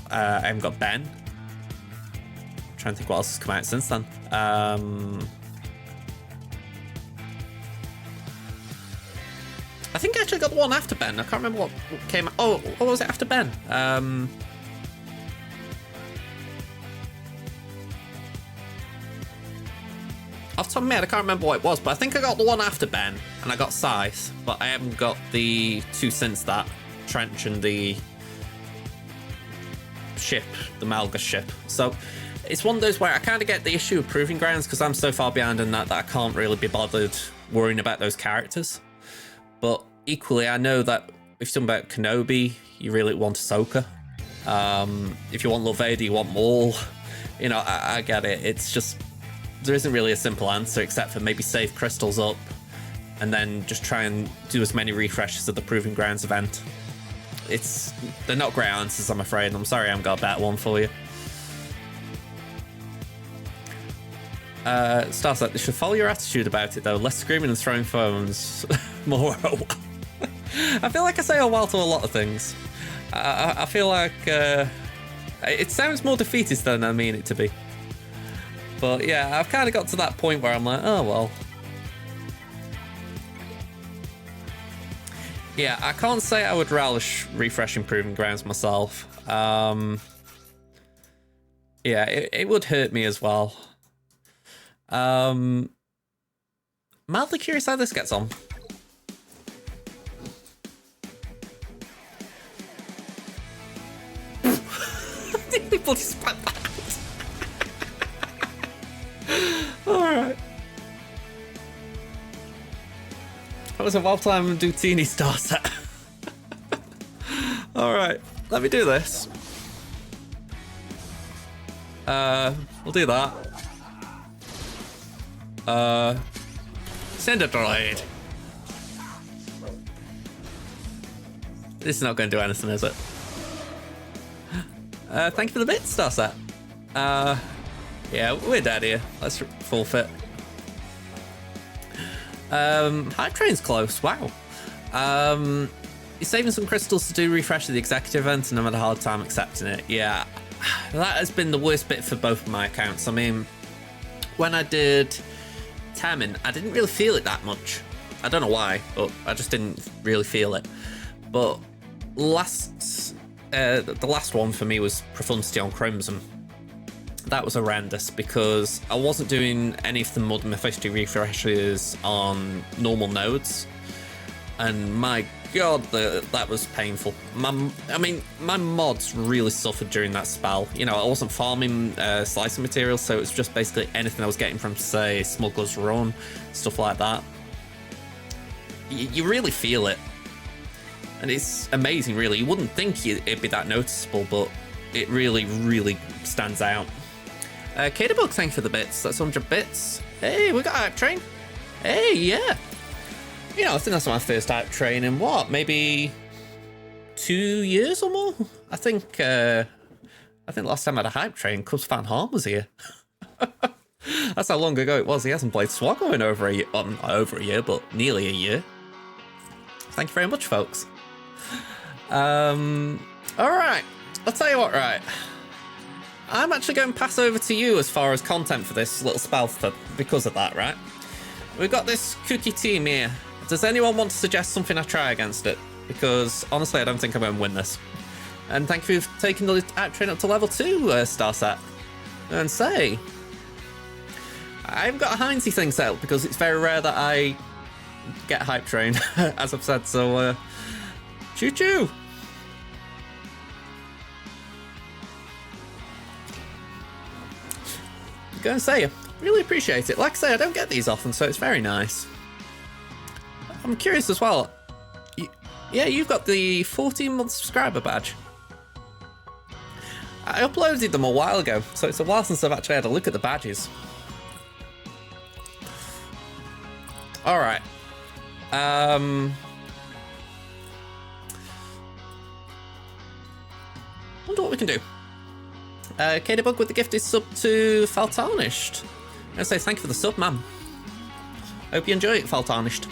I haven't got Ben. I'm trying to think what else has come out since then. I think I actually got the one after Ben. I can't remember what came out. Oh, what was it after Ben? Off the top of my head, I can't remember what it was, but I think I got the one after Ben, and I got Scythe, but I haven't got the two since that. Trench and the ship, the Malgus ship. So it's one of those where I kind of get the issue of Proving Grounds because I'm so far behind in that I can't really be bothered worrying about those characters. But equally, I know that if you're talking about Kenobi, you really want Ahsoka. If you want Lord Vader, you want Maul. You know, I get it. It's just, there isn't really a simple answer except for maybe save crystals up and then just try and do as many refreshes of the Proving Grounds event. They're not great answers, I'm afraid. I'm sorry I haven't got a better one for you. Starset, they should follow your attitude about it though. Less screaming and throwing phones. More oh wow. I feel like I say oh wow to a lot of things. I feel like it sounds more defeatist than I mean it to be. But yeah, I've kind of got to that point where I'm like, oh well. Yeah, I can't say I would relish refreshing Proving Grounds myself. Yeah, it would hurt me as well. Mildly curious how this gets on. Nearly bloody spat that out. Alright. That was a well-timed Dutini star set. Alright, let me do this. We'll do that. Send a droid. This is not going to do anything, is it? Thank you for the bit, Starset. Yeah, we're dead here. Let's forfeit. Hype Train's close. Wow. You're saving some crystals to do refresh of the executive event, and I'm at a hard time accepting it. Yeah, that has been the worst bit for both of my accounts. I mean, when I did Temmin, I didn't really feel it that much. I don't know why, but I just didn't really feel it. But the last one for me was Profundity on Crimson. That was horrendous because I wasn't doing any of the Mud Mephisto refreshes on normal nodes, and my god, that was painful. I mean, my mods really suffered during that spell. You know, I wasn't farming slicing materials, so it was just basically anything I was getting from, say, Smuggler's Run, stuff like that. You really feel it. And it's amazing, really. You wouldn't think it'd be that noticeable, but it really, really stands out. Kadabug, thank you for the bits. That's 100 bits. Hey, we got Hype Train. Hey, yeah. You know, I think that's my first Hype Train in what? Maybe 2 years or more? I think last time I had a Hype Train, Cubs Fan Harm was here. That's how long ago it was. He hasn't played SWGOH in over a year. Well, not over a year, but nearly a year. Thank you very much, folks. Alright, I'll tell you what, right. I'm actually going to pass over to you as far as content for this little spell because of that, right? We've got this kooky team here. Does anyone want to suggest something I try against it? Because honestly, I don't think I'm going to win this. And thank you for taking the Hype Train up to level 2, Starset. And say, I've got a Heinzie thing set up because it's very rare that I get Hype Train, as I've said, so choo-choo! Gonna say, really appreciate it. Like I say, I don't get these often, so it's very nice. I'm curious as well. Yeah, you've got the 14-month subscriber badge. I uploaded them a while ago, so it's a while since I've actually had a look at the badges. Alright. Wonder what we can do. Kadebug with the gifted sub to Faltarnished. I'm gonna say thank you for the sub, man. Hope you enjoy it, Faltarnished.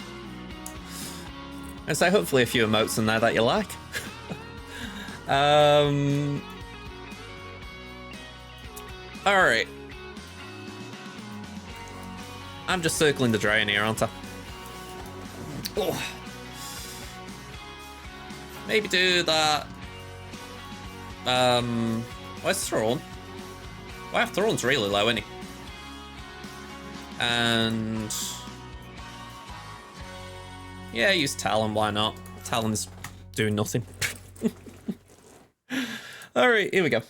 And say hopefully a few emotes in there that you like. Alright. I'm just circling the drain here, aren't I? Oh. Maybe do that. Where's Thrawn? Wow, Thrawn's really low, isn't he? And yeah, use Talon, why not? Talon's doing nothing. Alright, here we go.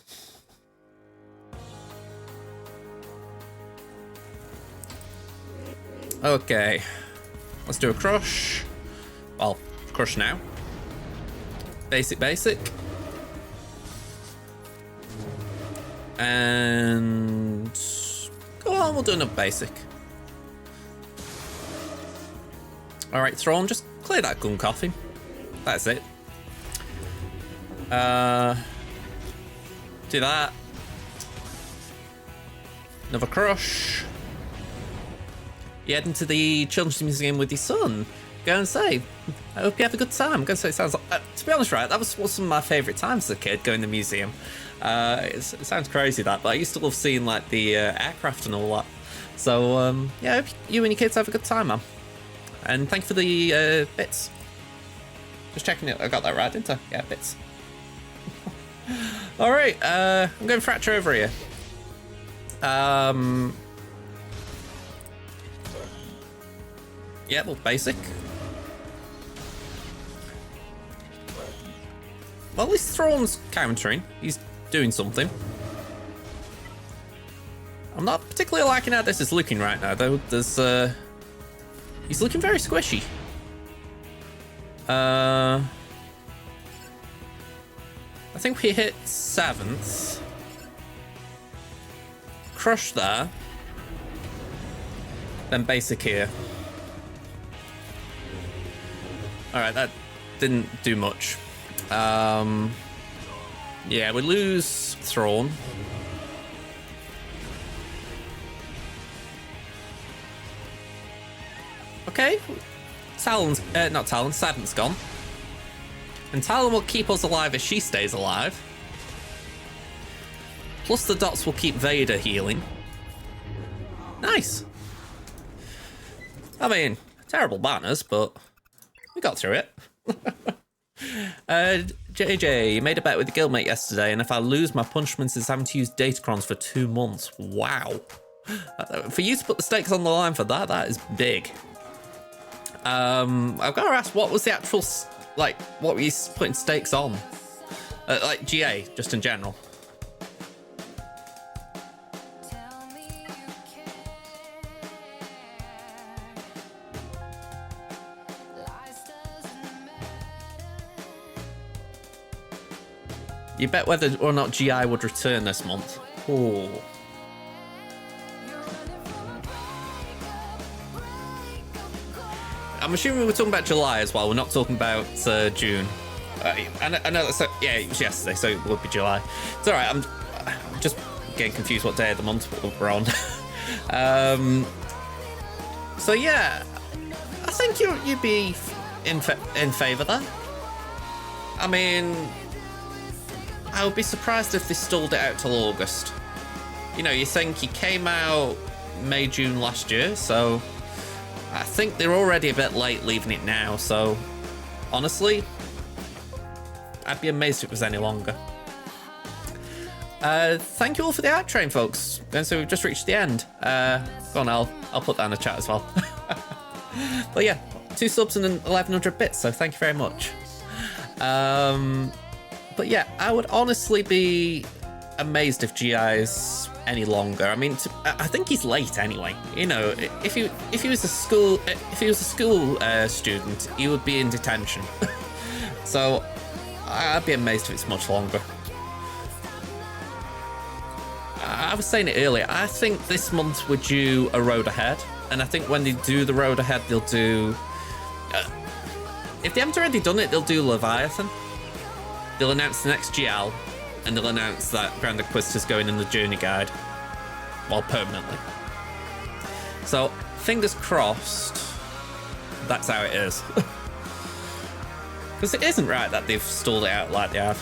Okay. Let's do a crush. Well, crush now. Basic. And go on, we'll do another basic. Alright, Thrawn, just clear that gun coffee. That's it. Do that. Another crush. You head into the Children's Museum with your son. Go and say, I hope you have a good time. Go and say, it sounds like, to be honest, right, that was some of my favourite times as a kid, going to the museum. It sounds crazy that, but I used to love seeing like the aircraft and all that. So yeah, I hope you and your kids have a good time, man. And thank you for the bits. Just checking it, I got that right, didn't I? Yeah, bits. All right, I'm going fracture over here. Yeah, well, basic. Well, at least Thrawn's countering. He's doing something. I'm not particularly liking how this is looking right now, though. There's, he's looking very squishy. I think we hit 7th. Crush there. Then basic here. Alright, that didn't do much. Yeah, we lose Thrawn. Okay. Talon's, not Talon, 7th's gone. And Talon will keep us alive if she stays alive. Plus the dots will keep Vader healing. Nice. I mean, terrible banners, but we got through it. JJ, you made a bet with the guildmate yesterday, and if I lose, my punishment is having to use datacrons for 2 months. Wow. For you to put the stakes on the line for that, that is big. I've got to ask, what was the actual, like, what were you putting stakes on? Like GA, just in general. You bet whether or not GI would return this month. Oh. I'm assuming we're talking about July as well. We're not talking about June. I know that's, yeah, it was yesterday, so it would be July. It's all right. I'm just getting confused what day of the month we're on. So yeah, I think you'd be in favour there. I mean, I would be surprised if they stalled it out till August. You know, you think he came out May, June last year, so I think they're already a bit late leaving it now, so honestly, I'd be amazed if it was any longer. Thank you all for the hype train, folks. And so we've just reached the end. Go on, I'll put that in the chat as well. But yeah, 2 subs and 1100 bits, so thank you very much. But yeah, I would honestly be amazed if GI's any longer. I mean, I think he's late anyway. You know, if he was a school student, he would be in detention. So I'd be amazed if it's much longer. I was saying it earlier. I think this month we're due a road ahead, and I think when they do the road ahead, they'll do. If they haven't already done it, they'll do Leviathan. They'll announce the next GL, and they'll announce that Grand Inquisitor's going in the journey guide, well, permanently. So fingers crossed. That's how it is. Because it isn't right that they've stalled it out like they have.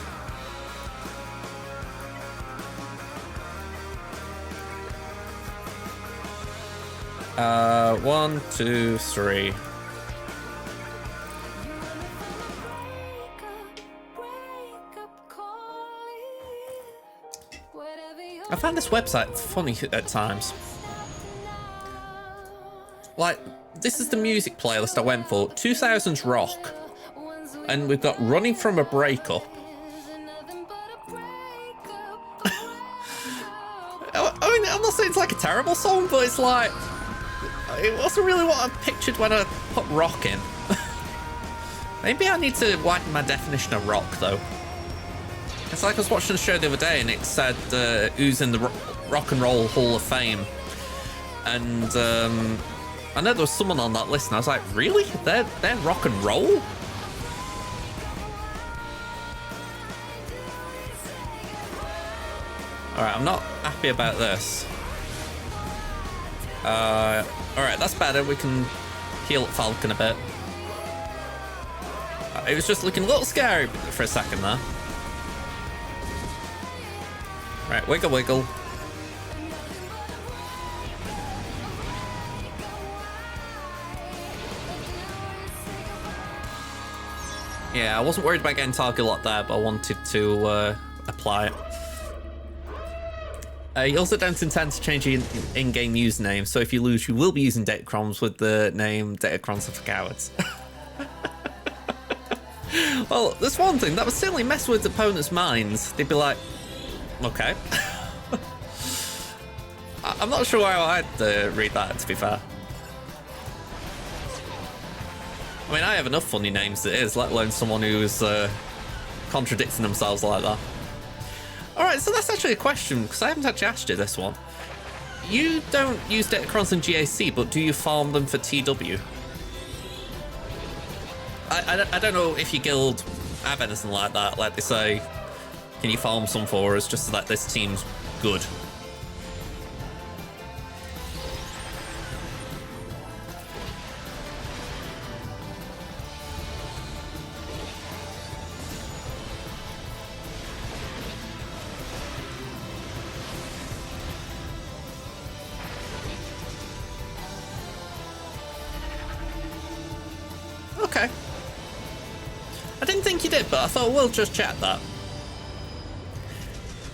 One, two, three. I find this website funny at times. Like, this is the music playlist I went for, 2000s rock. And we've got Running From a Breakup. I mean, I'm not saying it's like a terrible song, but it's like... It wasn't really what I pictured when I put rock in. Maybe I need to widen my definition of rock, though. It's like I was watching a show the other day and it said who's in the Rock and Roll Hall of Fame. And I know there was someone on that list and I was like, really? They're rock and roll? Alright, I'm not happy about this. Alright, that's better. We can heal up Falcon a bit. It was just looking a little scary for a second there. Right, wiggle wiggle. Yeah, I wasn't worried about getting target locked there, but I wanted to apply it. You also don't intend to change your in-game username, so if you lose, you will be using Datacrons with the name Datacrons are for cowards. Well, there's one thing that would certainly mess with opponents' minds. They'd be like, okay. I'm not sure how I'd read that, to be fair. I mean, I have enough funny names as it is, let alone someone who's contradicting themselves like that. Alright, so that's actually a question, because I haven't actually asked you this one. You don't use Datacrons in GAC, but do you farm them for TW? I don't know if your guild have anything like that, like they say, can you farm some for us just so that this team's good? Okay. I didn't think you did, but I thought we'll just chat that.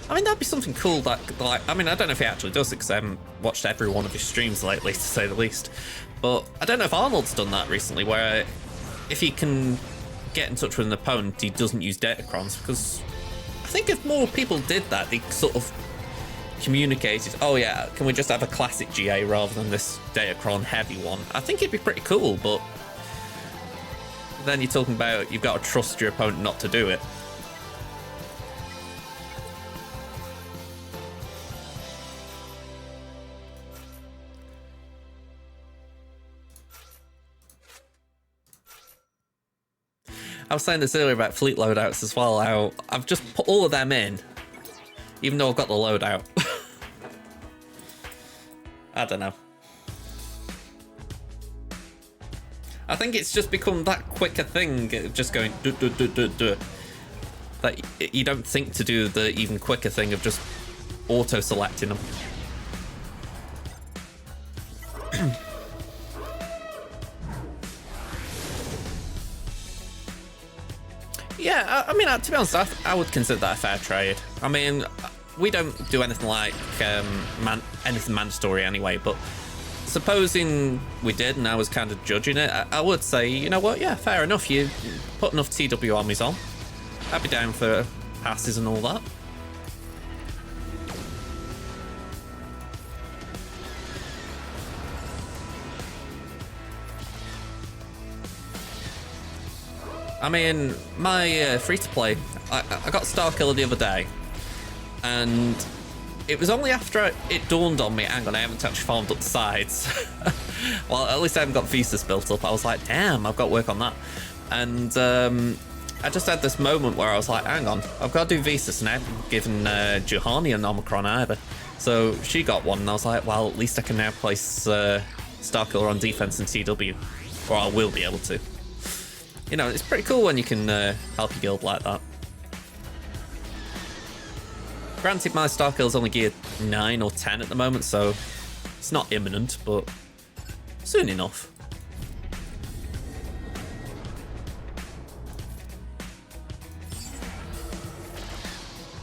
I mean, that'd be something cool that, like, I mean, I don't know if he actually does it because I haven't watched every one of his streams lately, to say the least. But I don't know if Arnold's done that recently, where if he can get in touch with an opponent, he doesn't use Datacrons, because I think if more people did that, they sort of communicated, oh yeah, can we just have a classic GA rather than this Datacron heavy one? I think it'd be pretty cool, but then you're talking about you've got to trust your opponent not to do it. I was saying this earlier about fleet loadouts as well, how I've just put all of them in, even though I've got the loadout. I don't know. I think it's just become that quicker thing, just going do, that you don't think to do the even quicker thing of just auto-selecting them. Yeah, I mean, to be honest, I would consider that a fair trade. I mean, we don't do anything like anything mandatory anyway, but supposing we did and I was kind of judging it, I would say, you know what, yeah, fair enough, you put enough TW armies on. I'd be down for passes and all that. I mean, my free-to-play, I got Starkiller the other day, and it was only after it dawned on me, hang on, I haven't actually farmed up the sides. Well, at least I haven't got Visas built up. I was like, damn, I've got to work on that. And I just had this moment where I was like, hang on, I've got to do Visas, and I haven't given Juhani an Omicron either. So she got one, and I was like, well, at least I can now place Starkiller on defense in TW, or I will be able to. You know, it's pretty cool when you can help your guild like that. Granted, my Starkiller's only geared 9 or 10 at the moment, so it's not imminent, but soon enough.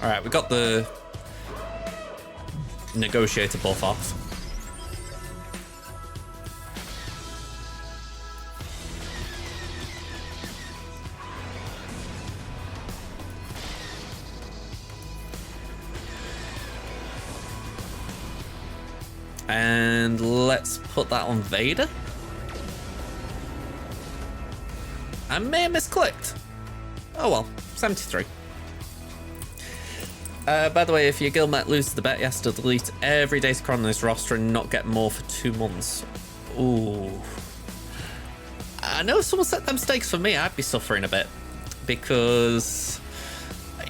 Alright, we got the negotiator buff off. And let's put that on Vader. I may have misclicked. Oh well, 73. By the way, if your guildmate loses the bet, he has to delete every Datacron on his roster and not get more for 2 months. Ooh. I know if someone set them stakes for me, I'd be suffering a bit. Because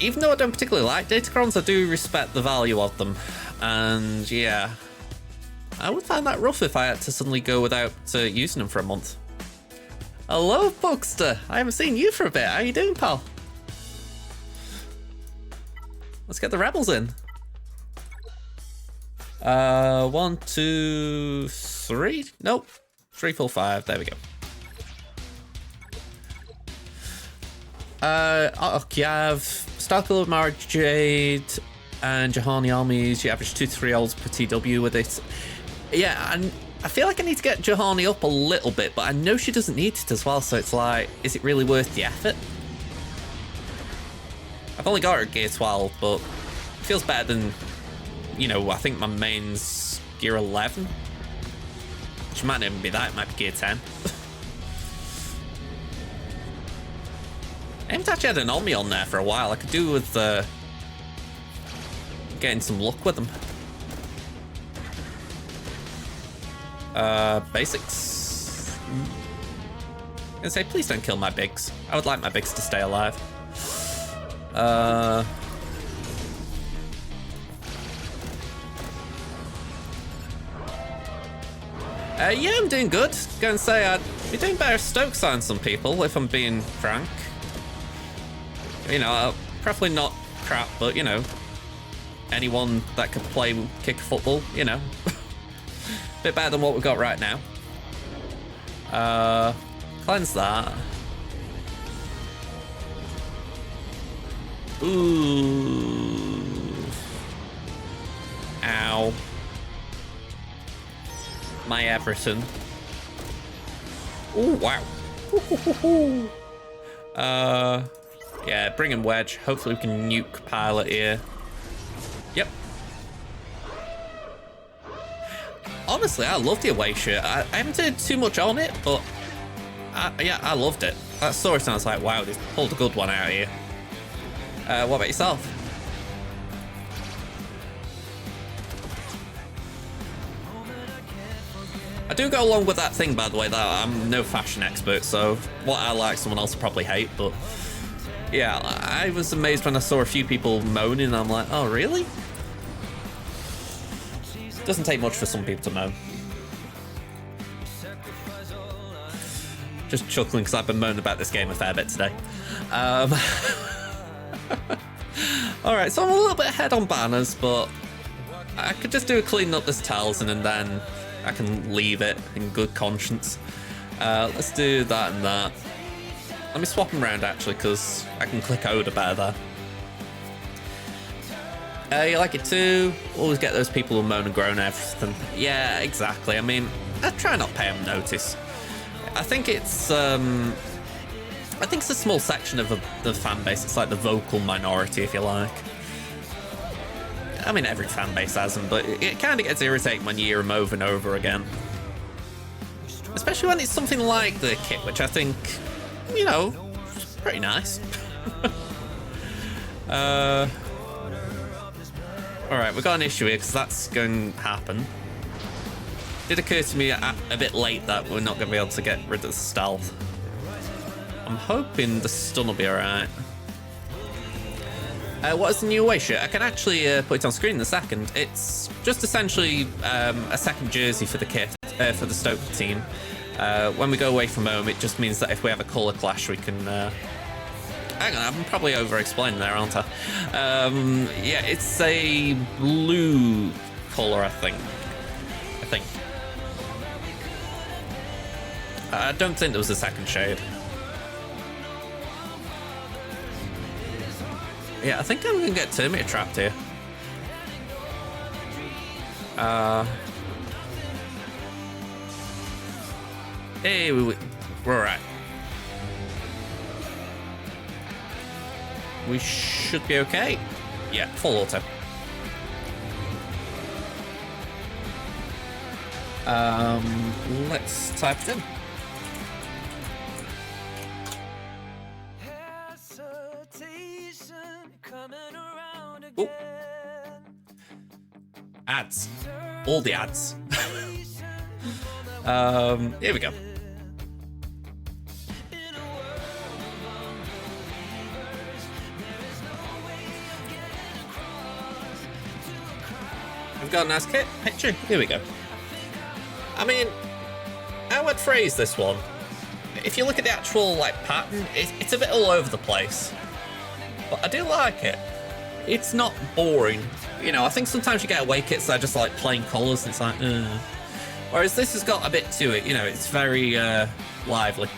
even though I don't particularly like Datacrons, I do respect the value of them. And yeah, I would find that rough if I had to suddenly go without using them for a month. Hello, Bugster. I haven't seen you for a bit. How you doing, pal? Let's get the rebels in. 1, 2, 3. Nope. 3, 4, 5. There we go. You have Starkiller, Mara Jade, and Juhani armies. You average 2 to 3 olds per TW with it. Yeah, and I feel like I need to get Juhani up a little bit, but I know she doesn't need it as well, so it's like, is it really worth the effort? I've only got her at gear 12, but it feels better than, you know, I think my main's gear 11. Which might not even be that, it might be gear 10. I haven't actually had an Omni on there for a while. I could do with getting some luck with them. Basics. I'm gonna say, please don't kill my bigs. I would like my bigs to stay alive. Yeah, I'm doing good. Gonna say I'd be doing better Stokes on some people, if I'm being frank. You know, preferably not crap, but you know, anyone that could play kick football, you know. Bit better than what we've got right now. Cleanse that. Ooh. Ow. My everything. Ooh, wow. Yeah, bring in Wedge. Hopefully we can nuke Pilot here. Yep. Honestly, I love the away shirt. I haven't done too much on it, but yeah, I loved it. That story sounds like, wow, they pulled a good one out of here. What about yourself? I do go along with that thing, by the way, that I'm no fashion expert, so what I like, someone else will probably hate, but yeah, I was amazed when I saw a few people moaning, and I'm like, oh, really? Doesn't take much for some people to moan. Just chuckling because I've been moaning about this game a fair bit today. Alright, so I'm a little bit ahead on banners, but I could just do a clean up this Talisman and then I can leave it in good conscience. Let's do that and that. Let me swap them around actually, because I can click Oda better there. You like it too? Always get those people who moan and groan and everything. Yeah, exactly. I mean, I try not pay them notice. I think it's a small section of the fan base. It's like the vocal minority, if you like. I mean, every fan base has them, but it kind of gets irritating when you hear them over and over again. Especially when it's something like the kit, which I think, you know, pretty nice. Alright, we've got an issue here because that's going to happen. Did occur to me a bit late that we're not going to be able to get rid of the stealth. I'm hoping the stun will be alright. What is the new away shirt? I can actually put it on screen in a second. It's just essentially a second jersey for the kit, for the Stoke team. When we go away from home, it just means that if we have a colour clash, we can... hang on, I'm probably over-explaining there, aren't I? Yeah, it's a blue colour, I think. I don't think there was a second shade. Yeah, I think I'm going to get Terminator trapped here. Hey, we're alright. We should be okay. Yeah, full auto. Let's type it in. Ooh. Ads. All the ads. Here we go. We've got a nice kit picture. Here we go. I mean, I would phrase this one. If you look at the actual pattern, it's a bit all over the place. But I do like it. It's not boring. You know, I think sometimes you get away kits that are just like plain colours and it's like, Whereas this has got a bit to it, you know, it's very lively.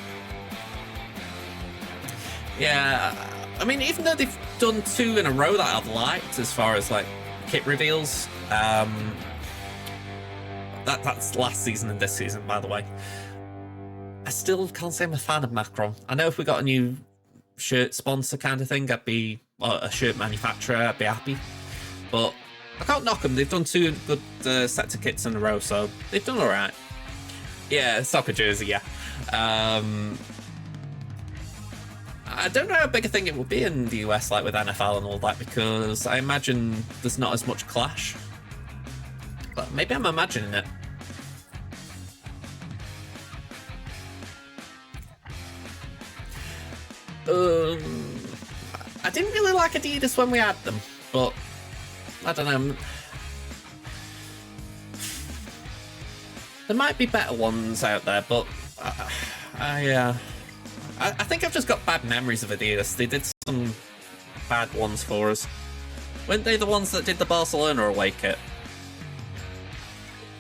Yeah, I mean, even though they've done 2 in a row that I've liked as far as kit reveals, that's last season and this season, by the way. I still can't say I'm a fan of Macron. I know if we got a new shirt sponsor kind of thing, I'd be, or a shirt manufacturer, I'd be happy. But I can't knock them. They've done 2 good sets of kits in a row, so they've done all right. Yeah, soccer jersey, yeah. I don't know how big a thing it will be in the US, with NFL and all that, because I imagine there's not as much clash. But maybe I'm imagining it. I didn't really like Adidas when we had them, but I don't know. There might be better ones out there, but I think I've just got bad memories of Adidas. They did some bad ones for us. Weren't they the ones that did the Barcelona away kit?